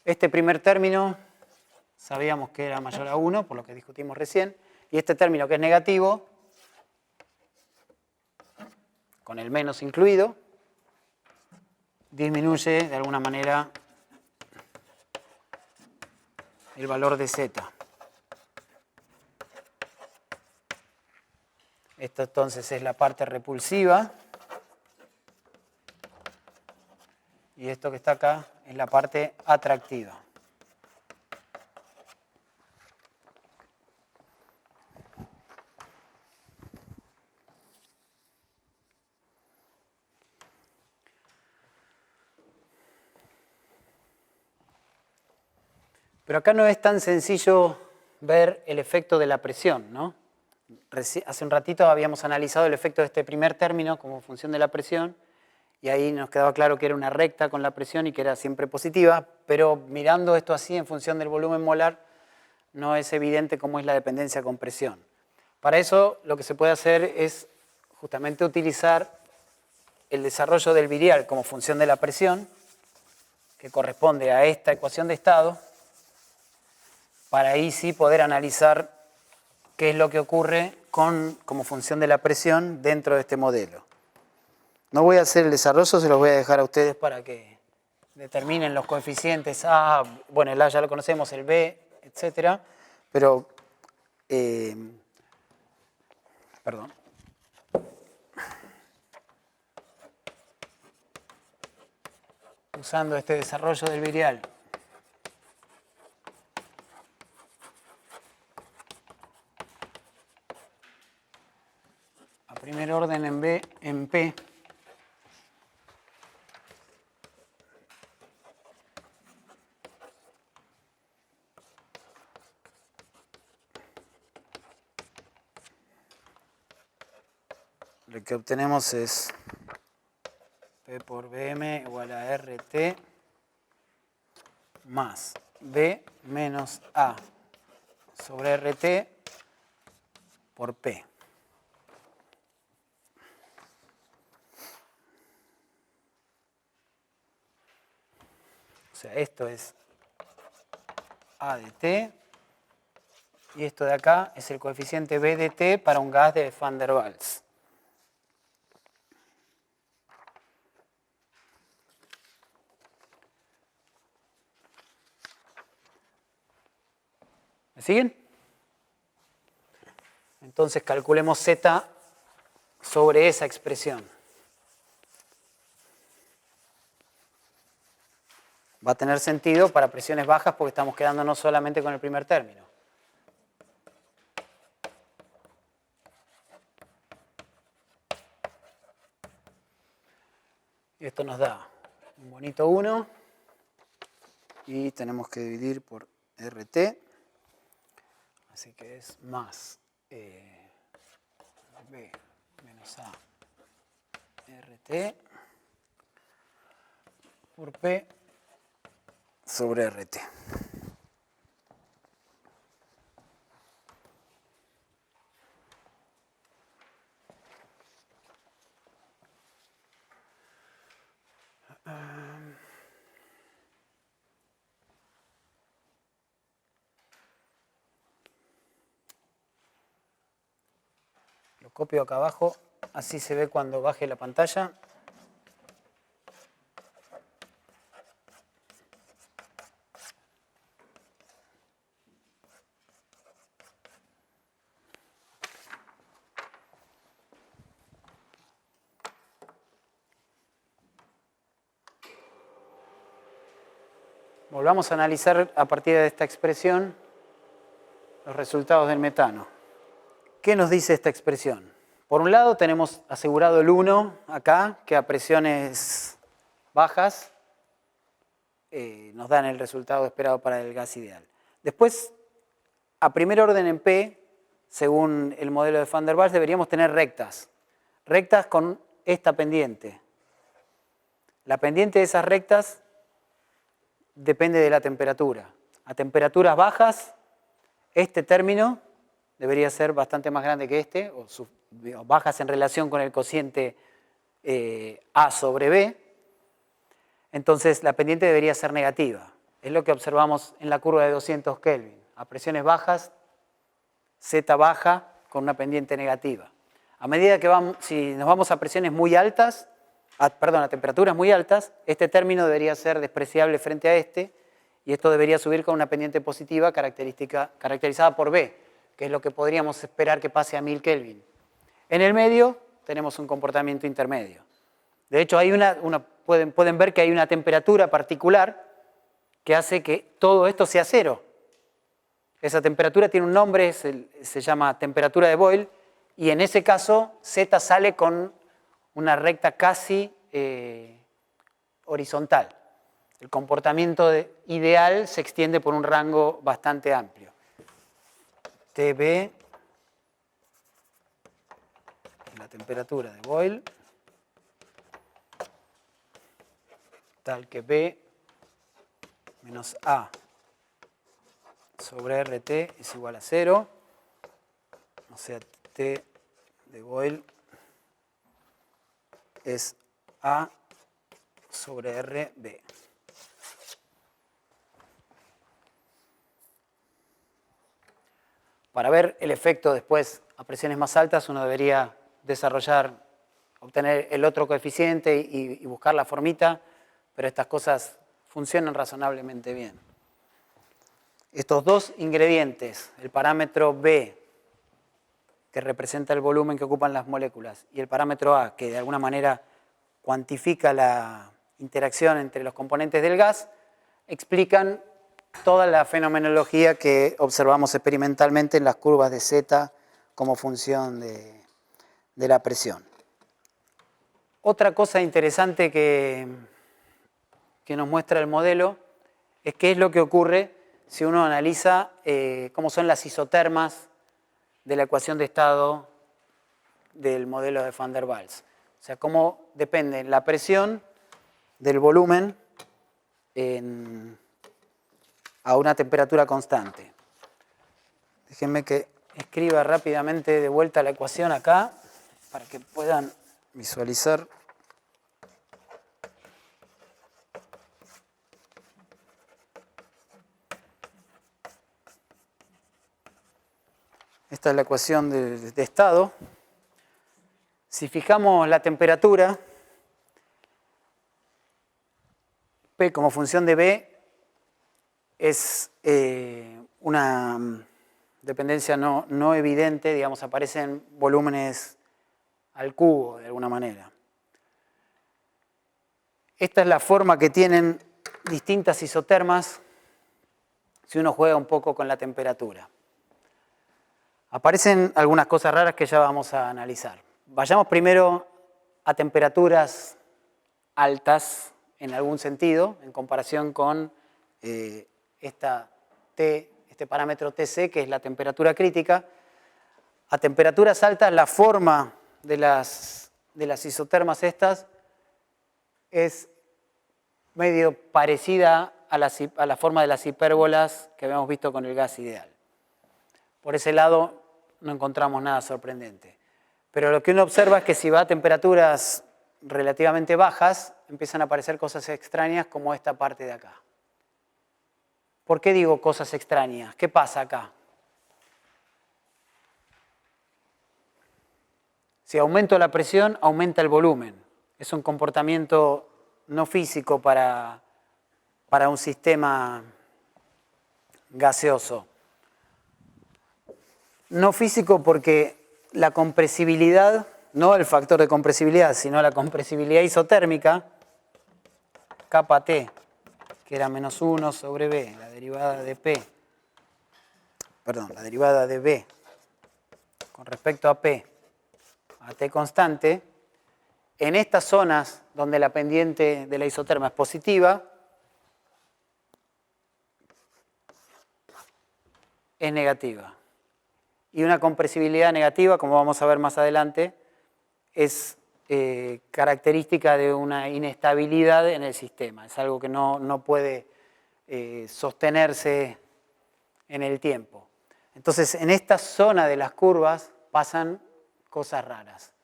Este primer término sabíamos que era mayor a 1, por lo que discutimos recién, y este término que es negativo, con el menos incluido, disminuye de alguna manera el valor de Z. Esto entonces es la parte repulsiva. Y esto que está acá es la parte atractiva. Pero acá no es tan sencillo ver el efecto de la presión, ¿no? Hace un ratito habíamos analizado el efecto de este primer término como función de la presión, y ahí nos quedaba claro que era una recta con la presión y que era siempre positiva, pero mirando esto así en función del volumen molar, no es evidente cómo es la dependencia con presión. Para eso lo que se puede hacer es justamente utilizar el desarrollo del virial como función de la presión, que corresponde a esta ecuación de estado, para ahí sí poder analizar qué es lo que ocurre como función de la presión dentro de este modelo. No voy a hacer el desarrollo, se los voy a dejar a ustedes para que determinen los coeficientes A, bueno, el A ya lo conocemos, el B, etc. Pero, perdón. Usando este desarrollo del virial. A primer orden en B, en P. Lo que obtenemos es P por Bm igual a RT más B menos A sobre RT por P. O sea, esto es A de T y esto de acá es el coeficiente B de T para un gas de Van der Waals. ¿Me siguen? Entonces calculemos Z sobre esa expresión. Va a tener sentido para presiones bajas porque estamos quedándonos solamente con el primer término. Y esto nos da un bonito 1 y tenemos que dividir por RT. Así que es más B menos A RT por P sobre RT. Lo copio acá abajo, así se ve cuando baje la pantalla. Volvamos a analizar a partir de esta expresión los resultados del metano. ¿Qué nos dice esta expresión? Por un lado tenemos asegurado el 1 acá, que a presiones bajas nos dan el resultado esperado para el gas ideal. Después, a primer orden en P, según el modelo de Van der Waals, deberíamos tener rectas. Rectas con esta pendiente. La pendiente de esas rectas depende de la temperatura. A temperaturas bajas, este término debería ser bastante más grande que este, o bajas en relación con el cociente A sobre B. Entonces la pendiente debería ser negativa. Es lo que observamos en la curva de 200 Kelvin. A presiones bajas, Z baja con una pendiente negativa. A medida que si nos vamos a presiones muy altas, a temperaturas muy altas, este término debería ser despreciable frente a este, y esto debería subir con una pendiente positiva caracterizada por B, que es lo que podríamos esperar que pase a 1000 Kelvin. En el medio tenemos un comportamiento intermedio. De hecho, pueden ver que hay una temperatura particular que hace que todo esto sea cero. Esa temperatura tiene un nombre, se llama temperatura de Boyle, y en ese caso Z sale con una recta casi horizontal. El comportamiento ideal se extiende por un rango bastante amplio. TB, la temperatura de Boyle, tal que B menos A sobre RT es igual a 0, o sea, T de Boyle es A sobre RB. Para ver el efecto después a presiones más altas, uno debería obtener el otro coeficiente y buscar la formita, pero estas cosas funcionan razonablemente bien. Estos dos ingredientes, el parámetro B, que representa el volumen que ocupan las moléculas, y el parámetro A, que de alguna manera cuantifica la interacción entre los componentes del gas, explican toda la fenomenología que observamos experimentalmente en las curvas de Z como función de la presión. Otra cosa interesante que nos muestra el modelo es qué es lo que ocurre si uno analiza cómo son las isotermas de la ecuación de estado del modelo de Van der Waals. O sea, cómo depende la presión del volumen a una temperatura constante. Déjenme que escriba rápidamente de vuelta la ecuación acá para que puedan visualizar. Esta es la ecuación de estado. Si fijamos la temperatura, P como función de B es una dependencia no evidente, digamos, aparecen volúmenes al cubo de alguna manera. Esta es la forma que tienen distintas isotermas si uno juega un poco con la temperatura. Aparecen algunas cosas raras que ya vamos a analizar. Vayamos primero a temperaturas altas en algún sentido, en comparación con este parámetro TC, que es la temperatura crítica. A temperaturas altas, la forma de las isotermas estas es medio parecida a la forma de las hipérbolas que habíamos visto con el gas ideal. Por ese lado no encontramos nada sorprendente. Pero lo que uno observa es que si va a temperaturas relativamente bajas, empiezan a aparecer cosas extrañas como esta parte de acá. ¿Por qué digo cosas extrañas? ¿Qué pasa acá? Si aumento la presión, aumenta el volumen. Es un comportamiento no físico para un sistema gaseoso. No físico porque la compresibilidad, no el factor de compresibilidad, sino la compresibilidad isotérmica, kappa T, que era menos 1 sobre B, la derivada de P, perdón, la derivada de B con respecto a P, a T constante, en estas zonas donde la pendiente de la isoterma es positiva, es negativa. Y una compresibilidad negativa, como vamos a ver más adelante, es característica de una inestabilidad en el sistema. Es algo que no puede sostenerse en el tiempo. Entonces, en esta zona de las curvas pasan cosas raras.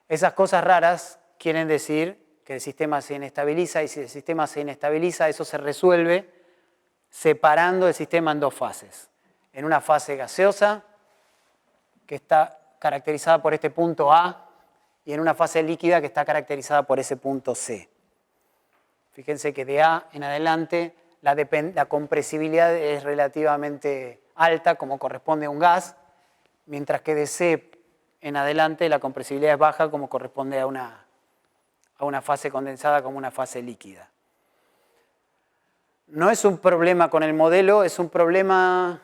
Esas cosas raras quieren decir que el sistema se inestabiliza, y si el sistema se inestabiliza, eso se resuelve separando el sistema en dos fases. En una fase gaseosa, que está caracterizada por este punto A, y en una fase líquida que está caracterizada por ese punto C. Fíjense que de A en adelante la compresibilidad es relativamente alta, como corresponde a un gas, mientras que de C en adelante la compresibilidad es baja, como corresponde a una fase condensada, como una fase líquida. No es un problema con el modelo, es un problema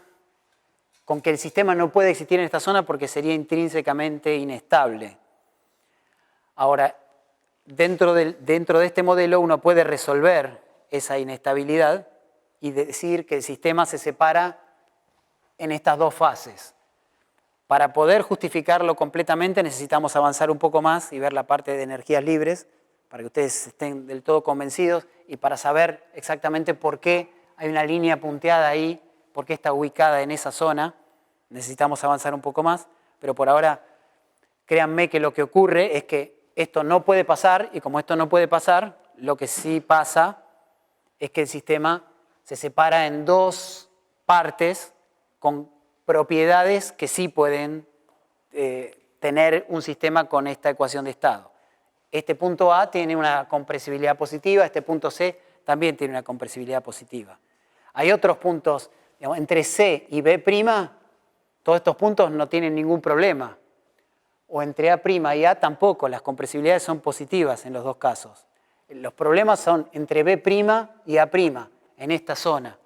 con que el sistema no puede existir en esta zona porque sería intrínsecamente inestable. Ahora, dentro de este modelo uno puede resolver esa inestabilidad y decir que el sistema se separa en estas dos fases. Para poder justificarlo completamente necesitamos avanzar un poco más y ver la parte de energías libres, para que ustedes estén del todo convencidos y para saber exactamente por qué hay una línea punteada ahí, por qué está ubicada en esa zona. Necesitamos avanzar un poco más, pero por ahora créanme que lo que ocurre es que esto no puede pasar, y como esto no puede pasar, lo que sí pasa es que el sistema se separa en dos partes con propiedades que sí pueden tener un sistema con esta ecuación de estado. Este punto A tiene una compresibilidad positiva, este punto C también tiene una compresibilidad positiva. Hay otros puntos, digamos, entre C y B', todos estos puntos no tienen ningún problema. O entre A' y A tampoco, las compresibilidades son positivas en los dos casos. Los problemas son entre B' y A', en esta zona.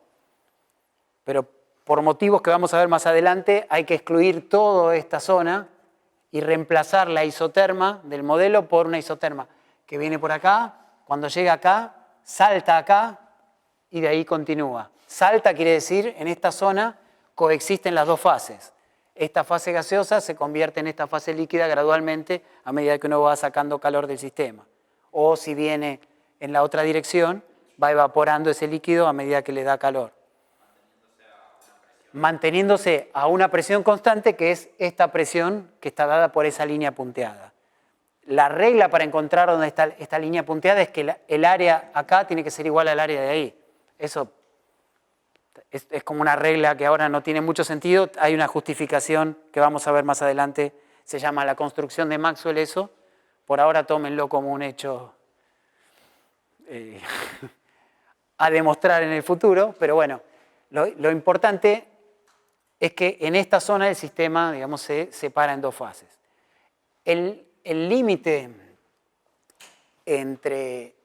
Pero por motivos que vamos a ver más adelante, hay que excluir toda esta zona y reemplazar la isoterma del modelo por una isoterma que viene por acá, cuando llega acá, salta acá y de ahí continúa. Salta quiere decir, en esta zona coexisten las dos fases. Esta fase gaseosa se convierte en esta fase líquida gradualmente a medida que uno va sacando calor del sistema. O si viene en la otra dirección, va evaporando ese líquido a medida que le da calor. Manteniéndose a una presión constante, que es esta presión que está dada por esa línea punteada. La regla para encontrar dónde está esta línea punteada es que el área acá tiene que ser igual al área de ahí. Eso es como una regla que ahora no tiene mucho sentido. Hay una justificación que vamos a ver más adelante, se llama la construcción de Maxwell eso. Por ahora tómenlo como un hecho a demostrar en el futuro, pero bueno, lo importante es que en esta zona el sistema, digamos, se separa en dos fases. El límite entre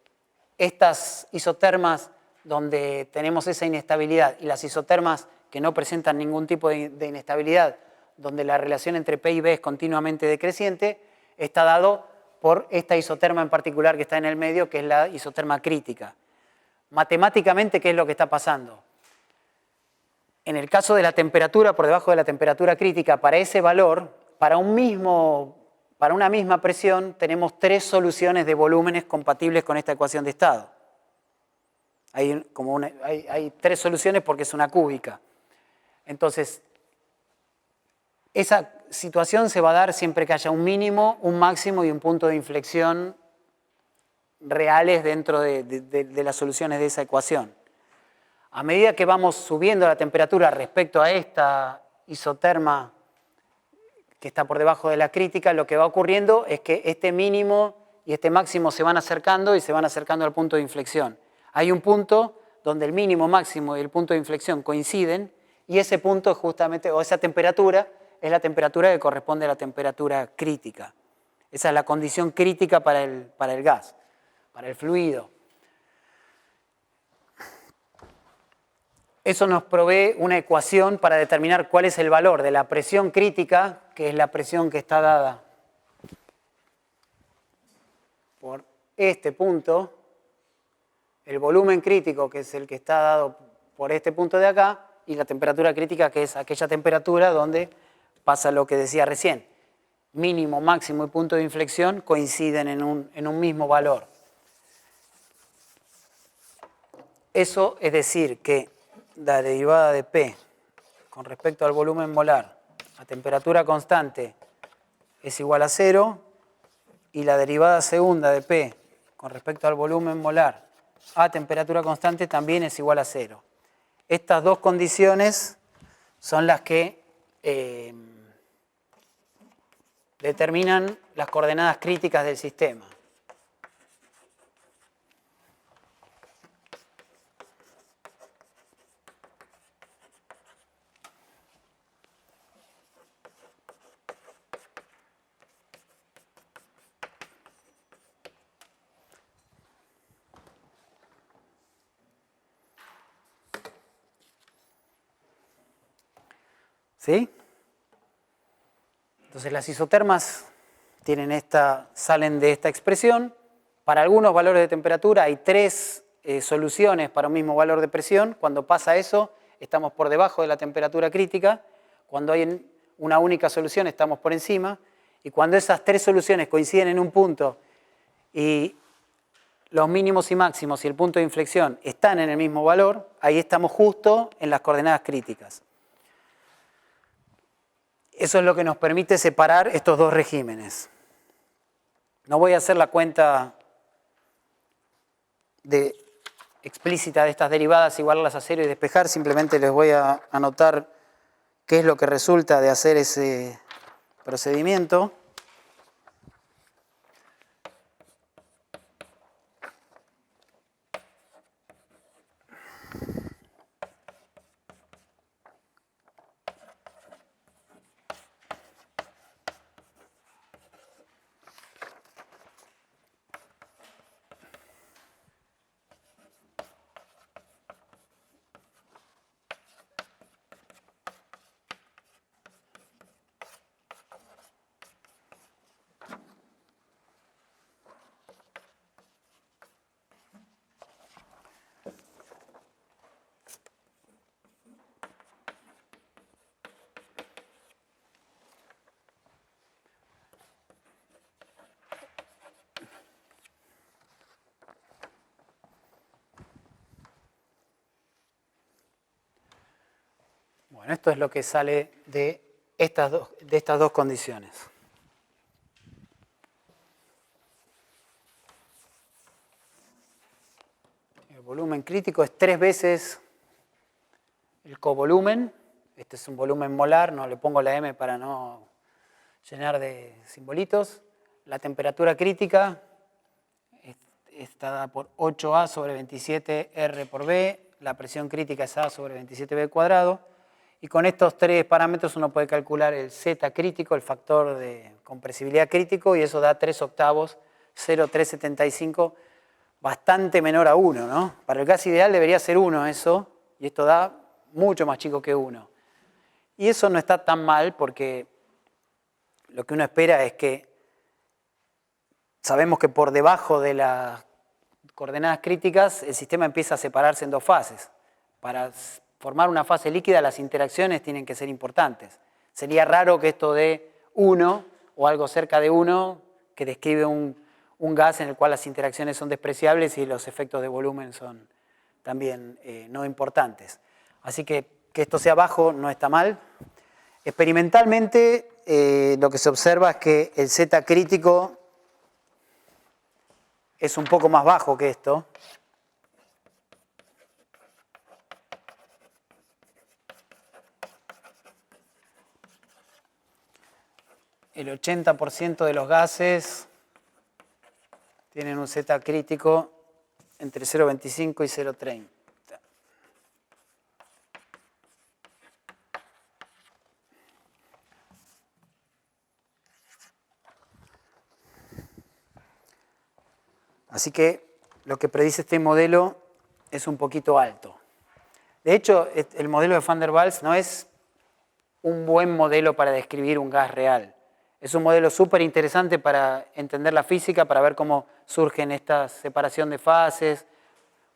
estas isotermas donde tenemos esa inestabilidad y las isotermas que no presentan ningún tipo de inestabilidad, donde la relación entre P y B es continuamente decreciente, está dado por esta isoterma en particular que está en el medio, que es la isoterma crítica. Matemáticamente, ¿qué es lo que está pasando? En el caso de la temperatura, por debajo de la temperatura crítica, para ese valor, para una misma presión, tenemos tres soluciones de volúmenes compatibles con esta ecuación de estado. Hay tres soluciones porque es una cúbica. Entonces, esa situación se va a dar siempre que haya un mínimo, un máximo y un punto de inflexión reales dentro de las soluciones de esa ecuación. A medida que vamos subiendo la temperatura respecto a esta isoterma que está por debajo de la crítica, lo que va ocurriendo es que este mínimo y este máximo se van acercando y se van acercando al punto de inflexión. Hay un punto donde el mínimo, máximo y el punto de inflexión coinciden y ese punto es justamente, o esa temperatura, es la temperatura que corresponde a la temperatura crítica. Esa es la condición crítica para el gas, para el fluido. Eso nos provee una ecuación para determinar cuál es el valor de la presión crítica, que es la presión que está dada por este punto, el volumen crítico, que es el que está dado por este punto de acá, y la temperatura crítica, que es aquella temperatura donde pasa lo que decía recién. Mínimo, máximo y punto de inflexión coinciden en un mismo valor. Eso es decir que la derivada de P con respecto al volumen molar a temperatura constante es igual a 0 y la derivada segunda de P con respecto al volumen molar a temperatura constante también es igual a 0. Estas dos condiciones son las que determinan las coordenadas críticas del sistema. ¿Sí? Entonces las isotermas salen de esta expresión. Para algunos valores de temperatura hay tres soluciones para un mismo valor de presión. Cuando pasa eso, estamos por debajo de la temperatura crítica. Cuando hay una única solución, estamos por encima. Y cuando esas tres soluciones coinciden en un punto y los mínimos y máximos y el punto de inflexión están en el mismo valor, ahí estamos justo en las coordenadas críticas. Eso es lo que nos permite separar estos dos regímenes. No voy a hacer la cuenta explícita de estas derivadas, igualarlas a 0 y despejar, simplemente les voy a anotar qué es lo que resulta de hacer ese procedimiento. Bueno, esto es lo que sale de estas dos condiciones. El volumen crítico es 3 veces el covolumen. Este es un volumen molar, no le pongo la M para no llenar de simbolitos. La temperatura crítica está dada por 8A sobre 27R por B. La presión crítica es A sobre 27B cuadrado. Y con estos tres parámetros uno puede calcular el Z crítico, el factor de compresibilidad crítico, y eso da 3 octavos, 0,375, bastante menor a 1, ¿no? Para el gas ideal debería ser 1 eso, y esto da mucho más chico que 1. Y eso no está tan mal porque lo que uno espera es que sabemos que por debajo de las coordenadas críticas el sistema empieza a separarse en dos fases. Para formar una fase líquida las interacciones tienen que ser importantes. Sería raro que esto dé 1 o algo cerca de 1 que describe un gas en el cual las interacciones son despreciables y los efectos de volumen son también no importantes. Así que esto sea bajo no está mal. Experimentalmente lo que se observa es que el Z crítico es un poco más bajo que esto. el 80% de los gases tienen un Z crítico entre 0,25 y 0,30. Así que lo que predice este modelo es un poquito alto. De hecho, el modelo de Van der Waals no es un buen modelo para describir un gas real. Es un modelo súper interesante para entender la física, para ver cómo surgen esta separación de fases,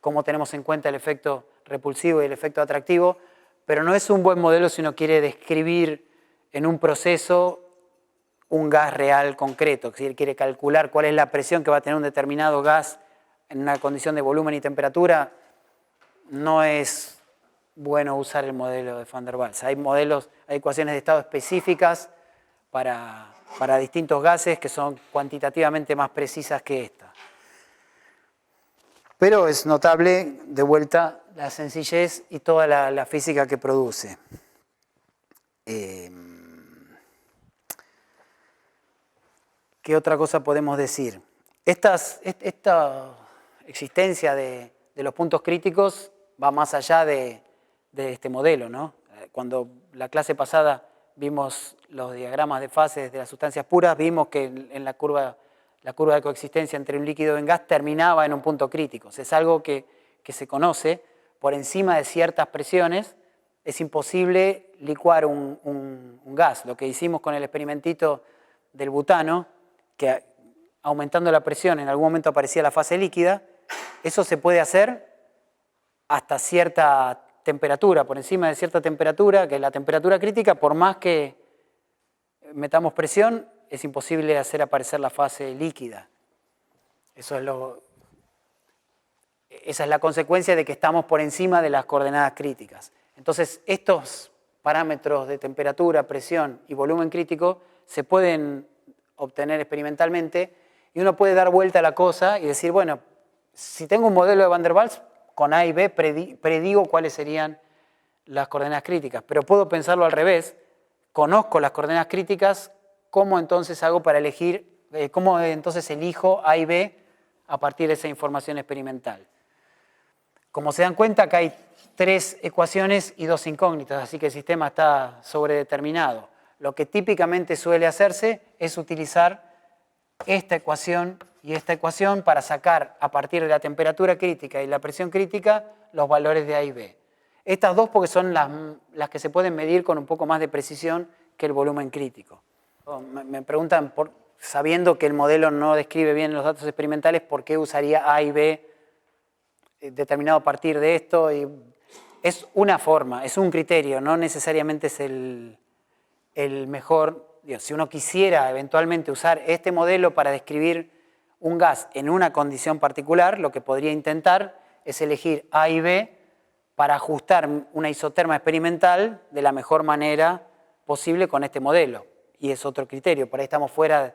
cómo tenemos en cuenta el efecto repulsivo y el efecto atractivo, pero no es un buen modelo si uno quiere describir en un proceso un gas real concreto, si quiere calcular cuál es la presión que va a tener un determinado gas en una condición de volumen y temperatura, no es bueno usar el modelo de Van der Waals. Hay modelos, hay ecuaciones de estado específicas para distintos gases que son cuantitativamente más precisas que esta. Pero es notable, de vuelta, la sencillez y toda la física que produce. ¿Qué otra cosa podemos decir? Esta existencia de los puntos críticos va más allá de este modelo, ¿no? Cuando la clase pasada vimos los diagramas de fases de las sustancias puras, vimos que en la curva de coexistencia entre un líquido y un gas terminaba en un punto crítico. O sea, es algo que se conoce. Por encima de ciertas presiones es imposible licuar un gas. Lo que hicimos con el experimentito del butano, que aumentando la presión en algún momento aparecía la fase líquida, eso se puede hacer hasta cierta temperatura, por encima de cierta temperatura, que es la temperatura crítica, por más que metamos presión, es imposible hacer aparecer la fase líquida. Esa es la consecuencia de que estamos por encima de las coordenadas críticas. Entonces, estos parámetros de temperatura, presión y volumen crítico se pueden obtener experimentalmente y uno puede dar vuelta a la cosa y decir, bueno, si tengo un modelo de Van der Waals, con A y B predigo cuáles serían las coordenadas críticas, pero puedo pensarlo al revés, conozco las coordenadas críticas, ¿cómo entonces hago para elegir, cómo entonces elijo A y B a partir de esa información experimental? Como se dan cuenta, acá hay 3 ecuaciones y 2 incógnitas, así que el sistema está sobredeterminado. Lo que típicamente suele hacerse es utilizar esta ecuación y esta ecuación para sacar a partir de la temperatura crítica y la presión crítica los valores de A y B. Estas dos porque son las que se pueden medir con un poco más de precisión que el volumen crítico. Me preguntan, sabiendo que el modelo no describe bien los datos experimentales, ¿por qué usaría A y B determinado a partir de esto? Y es una forma, es un criterio, no necesariamente es el mejor. Si uno quisiera eventualmente usar este modelo para describir un gas en una condición particular, lo que podría intentar es elegir A y B para ajustar una isoterma experimental de la mejor manera posible con este modelo. Y es otro criterio, por ahí estamos fuera,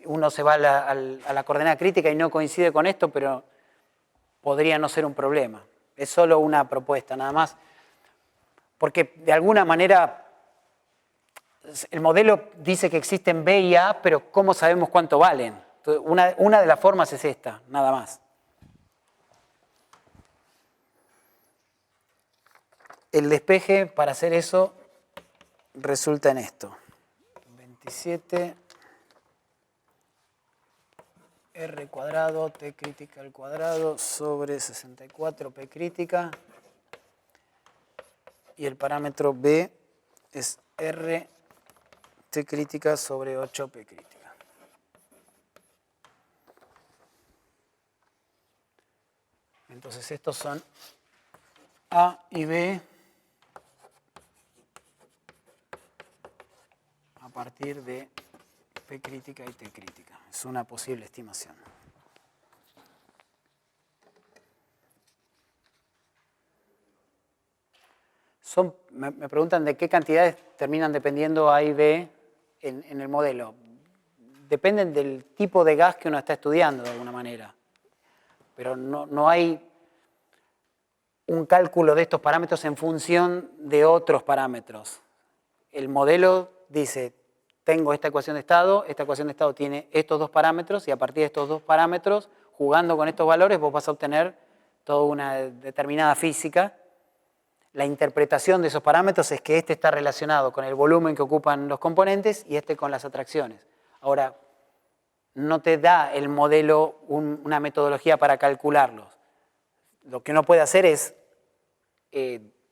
uno se va a la coordenada crítica y no coincide con esto, pero podría no ser un problema. Es solo una propuesta, nada más. Porque de alguna manera el modelo dice que existen B y A, pero ¿cómo sabemos cuánto valen? Entonces, una de las formas es esta, nada más. El despeje para hacer eso resulta en esto. 27 R cuadrado, T crítica al cuadrado, sobre 64 P crítica. Y el parámetro B es R T crítica sobre 8P crítica. Entonces estos son A y B a partir de P crítica y T crítica. Es una posible estimación. Me preguntan de qué cantidades terminan dependiendo A y B en el modelo. Dependen del tipo de gas que uno está estudiando de alguna manera. Pero no hay un cálculo de estos parámetros en función de otros parámetros. El modelo dice, tengo esta ecuación de estado tiene estos dos parámetros y a partir de estos dos parámetros, jugando con estos valores, vos vas a obtener toda una determinada física. La interpretación de esos parámetros es que este está relacionado con el volumen que ocupan los componentes y este con las atracciones. Ahora, no te da el modelo una metodología para calcularlos. Lo que uno puede hacer es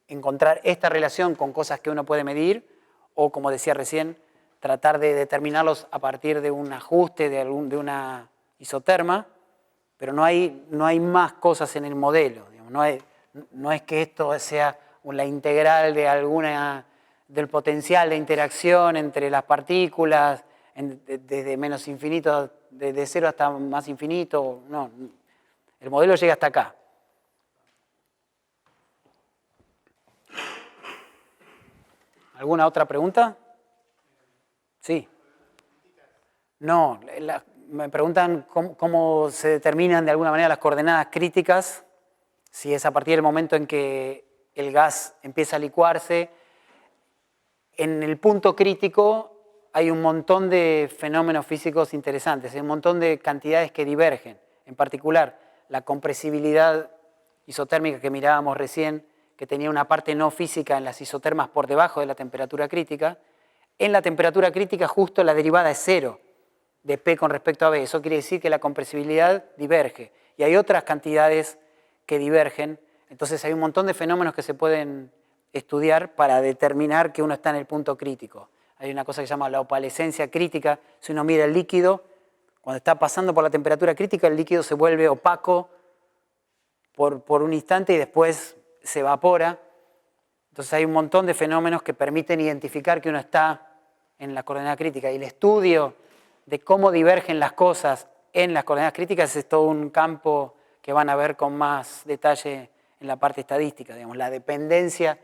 encontrar esta relación con cosas que uno puede medir o, como decía recién, tratar de determinarlos a partir de un ajuste, de una isoterma, pero no hay más cosas en el modelo. Digamos, no es que esto sea la integral de del potencial de interacción entre las partículas desde menos infinito, desde cero hasta más infinito. No, el modelo llega hasta acá. ¿Alguna otra pregunta? Sí. No, me preguntan cómo se determinan de alguna manera las coordenadas críticas, si es a partir del momento en que el gas empieza a licuarse. En el punto crítico hay un montón de fenómenos físicos interesantes, hay un montón de cantidades que divergen. En particular, la compresibilidad isotérmica que mirábamos recién, que tenía una parte no física en las isotermas por debajo de la temperatura crítica. En la temperatura crítica justo la derivada es cero de P con respecto a B. Eso quiere decir que la compresibilidad diverge. Y hay otras cantidades que divergen. Entonces hay un montón de fenómenos que se pueden estudiar para determinar que uno está en el punto crítico. Hay una cosa que se llama la opalescencia crítica. Si uno mira el líquido, cuando está pasando por la temperatura crítica, el líquido se vuelve opaco por un instante y después se evapora. Entonces hay un montón de fenómenos que permiten identificar que uno está en la coordenada crítica. Y el estudio de cómo divergen las cosas en las coordenadas críticas es todo un campo que van a ver con más detalle en la parte estadística. Digamos, la dependencia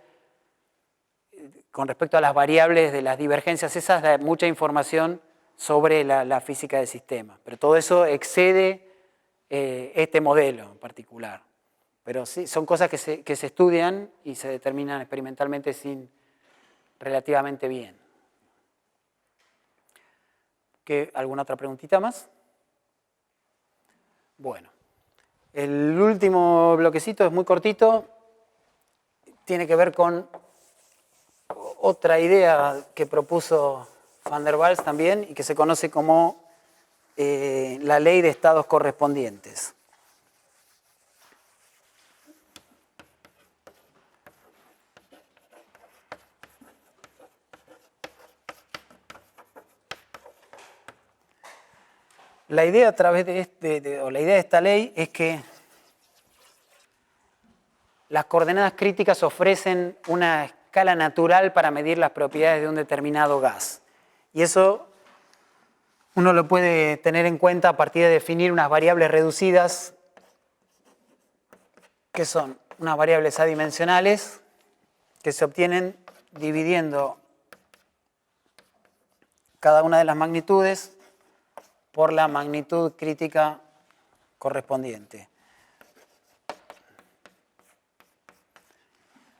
con respecto a las variables de las divergencias, esas da mucha información sobre la física del sistema. Pero todo eso excede este modelo en particular. Pero sí, son cosas que se estudian y se determinan experimentalmente relativamente bien. ¿Alguna otra preguntita más? Bueno, el último bloquecito es muy cortito. Tiene que ver con otra idea que propuso Van der Waals también y que se conoce como la ley de estados correspondientes. La idea la idea de esta ley es que las coordenadas críticas ofrecen una escala natural para medir las propiedades de un determinado gas. Y eso uno lo puede tener en cuenta a partir de definir unas variables reducidas, que son unas variables adimensionales, que se obtienen dividiendo cada una de las magnitudes por la magnitud crítica correspondiente.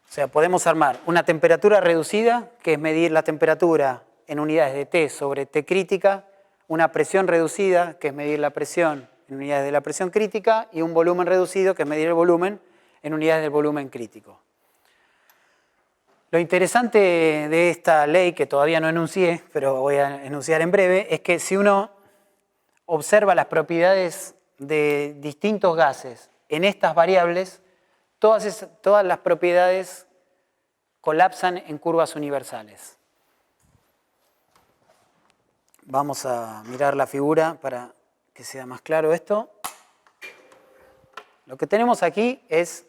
O sea, podemos armar una temperatura reducida, que es medir la temperatura en unidades de T sobre T crítica, una presión reducida, que es medir la presión en unidades de la presión crítica, y un volumen reducido, que es medir el volumen en unidades del volumen crítico. Lo interesante de esta ley, que todavía no enuncié, pero voy a enunciar en breve, es que si uno observa las propiedades de distintos gases en estas variables, todas las propiedades colapsan en curvas universales. Vamos a mirar la figura para que sea más claro esto. Lo que tenemos aquí es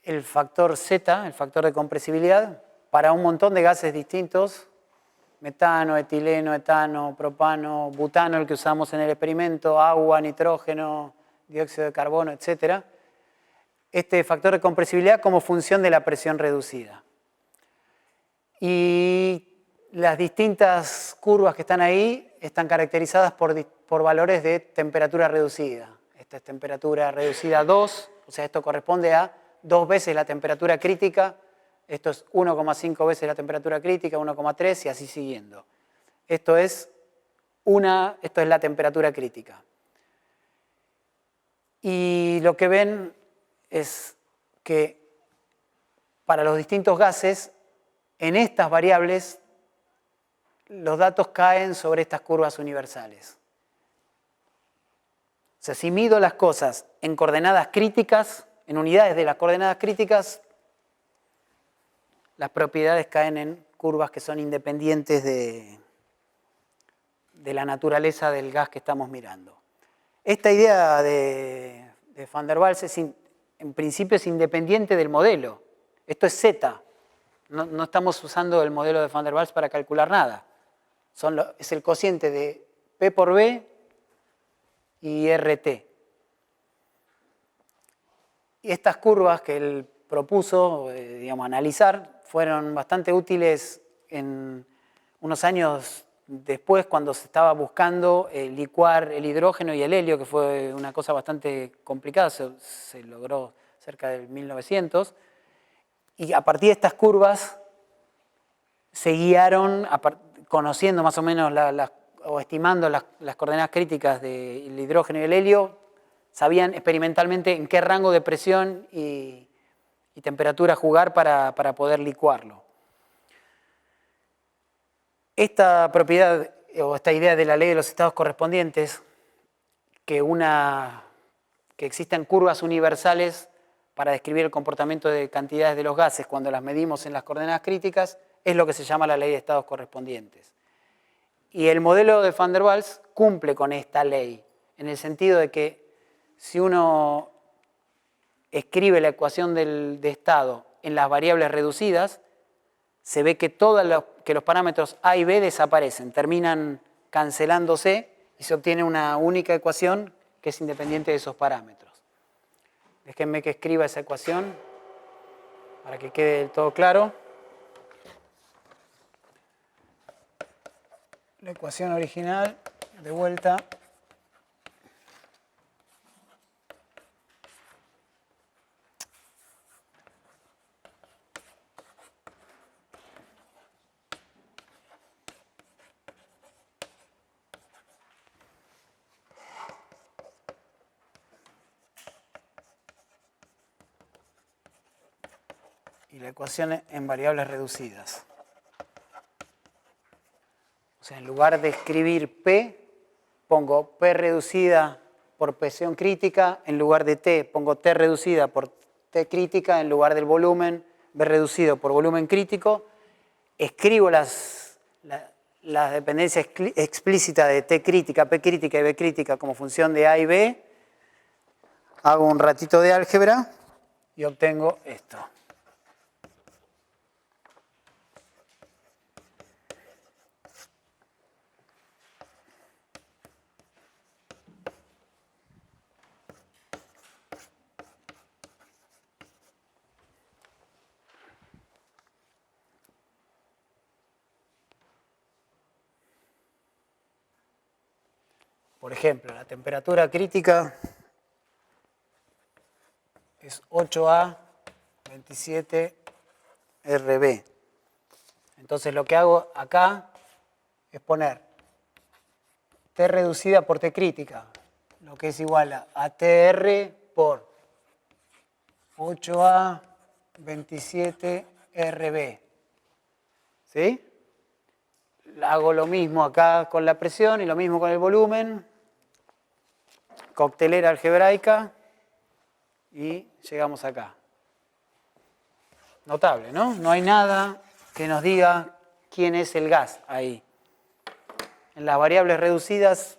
el factor Z, el factor de compresibilidad, para un montón de gases distintos: metano, etileno, etano, propano, butano, el que usamos en el experimento, agua, nitrógeno, dióxido de carbono, etc. Este factor de compresibilidad como función de la presión reducida. Y las distintas curvas que están ahí están caracterizadas por valores de temperatura reducida. Esta es temperatura reducida 2, o sea, esto corresponde a 2 veces la temperatura crítica Esto es 1,5 veces la temperatura crítica, 1,3 y así siguiendo. Esto es la temperatura crítica. Y lo que ven es que para los distintos gases, en estas variables, los datos caen sobre estas curvas universales. O sea, si mido las cosas en coordenadas críticas, en unidades de las coordenadas críticas, las propiedades caen en curvas que son independientes de la naturaleza del gas que estamos mirando. Esta idea de Van der Waals en principio es independiente del modelo. Esto es Z. No estamos usando el modelo de Van der Waals para calcular nada. Es el cociente de P por B y RT. Y estas curvas que él propuso, analizar, fueron bastante útiles en unos años después, cuando se estaba buscando licuar el hidrógeno y el helio, que fue una cosa bastante complicada, se logró cerca del 1900. Y a partir de estas curvas se guiaron, conociendo más o menos o estimando las coordenadas críticas del hidrógeno y el helio, sabían experimentalmente en qué rango de presión y temperatura jugar para poder licuarlo. Esta propiedad o esta idea de la ley de los estados correspondientes, que existen curvas universales para describir el comportamiento de cantidades de los gases cuando las medimos en las coordenadas críticas, es lo que se llama la ley de estados correspondientes. Y el modelo de Van der Waals cumple con esta ley, en el sentido de que si uno escribe la ecuación de estado en las variables reducidas, se ve que los parámetros A y B desaparecen, terminan cancelándose y se obtiene una única ecuación que es independiente de esos parámetros. Déjenme que escriba esa ecuación para que quede del todo claro. La ecuación original, de vuelta. Y la ecuación en variables reducidas. O sea, en lugar de escribir P, pongo P reducida por presión crítica, en lugar de T pongo T reducida por T crítica, en lugar del volumen, B reducido por volumen crítico. Escribo las dependencias explícitas de T crítica, P crítica y B crítica como función de A y B. Hago un ratito de álgebra y obtengo esto. Por ejemplo, la temperatura crítica es 8A 27 RB. Entonces lo que hago acá es poner T reducida por T crítica, lo que es igual a TR por 8A 27 RB. ¿Sí? Hago lo mismo acá con la presión y lo mismo con el volumen. Coctelera algebraica y llegamos acá. Notable, ¿no? No hay nada que nos diga quién es el gas ahí. En las variables reducidas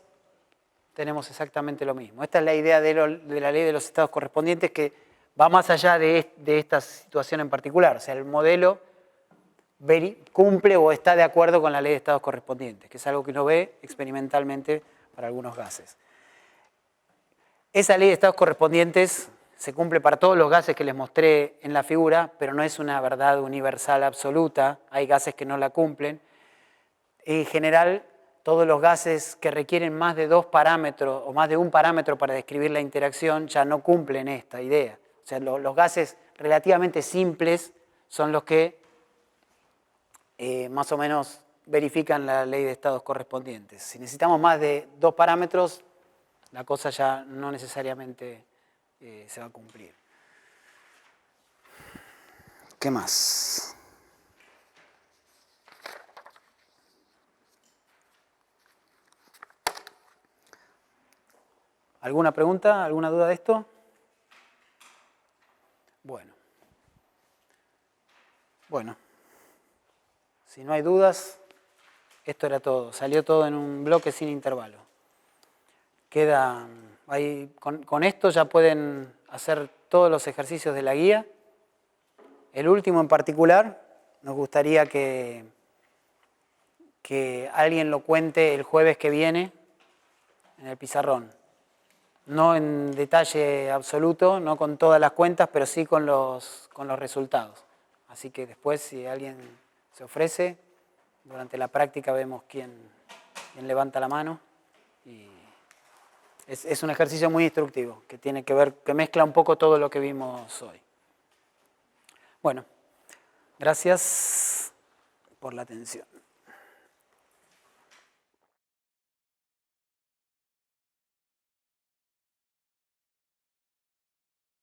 tenemos exactamente lo mismo. Esta es la idea de la ley de los estados correspondientes, que va más allá de esta situación en particular. O sea, el modelo cumple o está de acuerdo con la ley de estados correspondientes, que es algo que uno ve experimentalmente para algunos gases. Esa ley de estados correspondientes se cumple para todos los gases que les mostré en la figura, pero no es una verdad universal absoluta. Hay gases que no la cumplen. En general, todos los gases que requieren más de 2 parámetros o más de un parámetro para describir la interacción ya no cumplen esta idea. O sea, los gases relativamente simples son los que más o menos verifican la ley de estados correspondientes. Si necesitamos más de 2 parámetros, la cosa ya no necesariamente se va a cumplir. ¿Qué más? ¿Alguna pregunta? ¿Alguna duda de esto? Bueno. Si no hay dudas, esto era todo. Salió todo en un bloque sin intervalo. Con esto ya pueden hacer todos los ejercicios de la guía. El último en particular, nos gustaría que alguien lo cuente el jueves que viene en el pizarrón. No en detalle absoluto, no con todas las cuentas, pero sí con los resultados. Así que después, si alguien se ofrece, durante la práctica vemos quién levanta la mano. Y es un ejercicio muy instructivo, que tiene que ver, que mezcla un poco todo lo que vimos hoy. Bueno, gracias por la atención.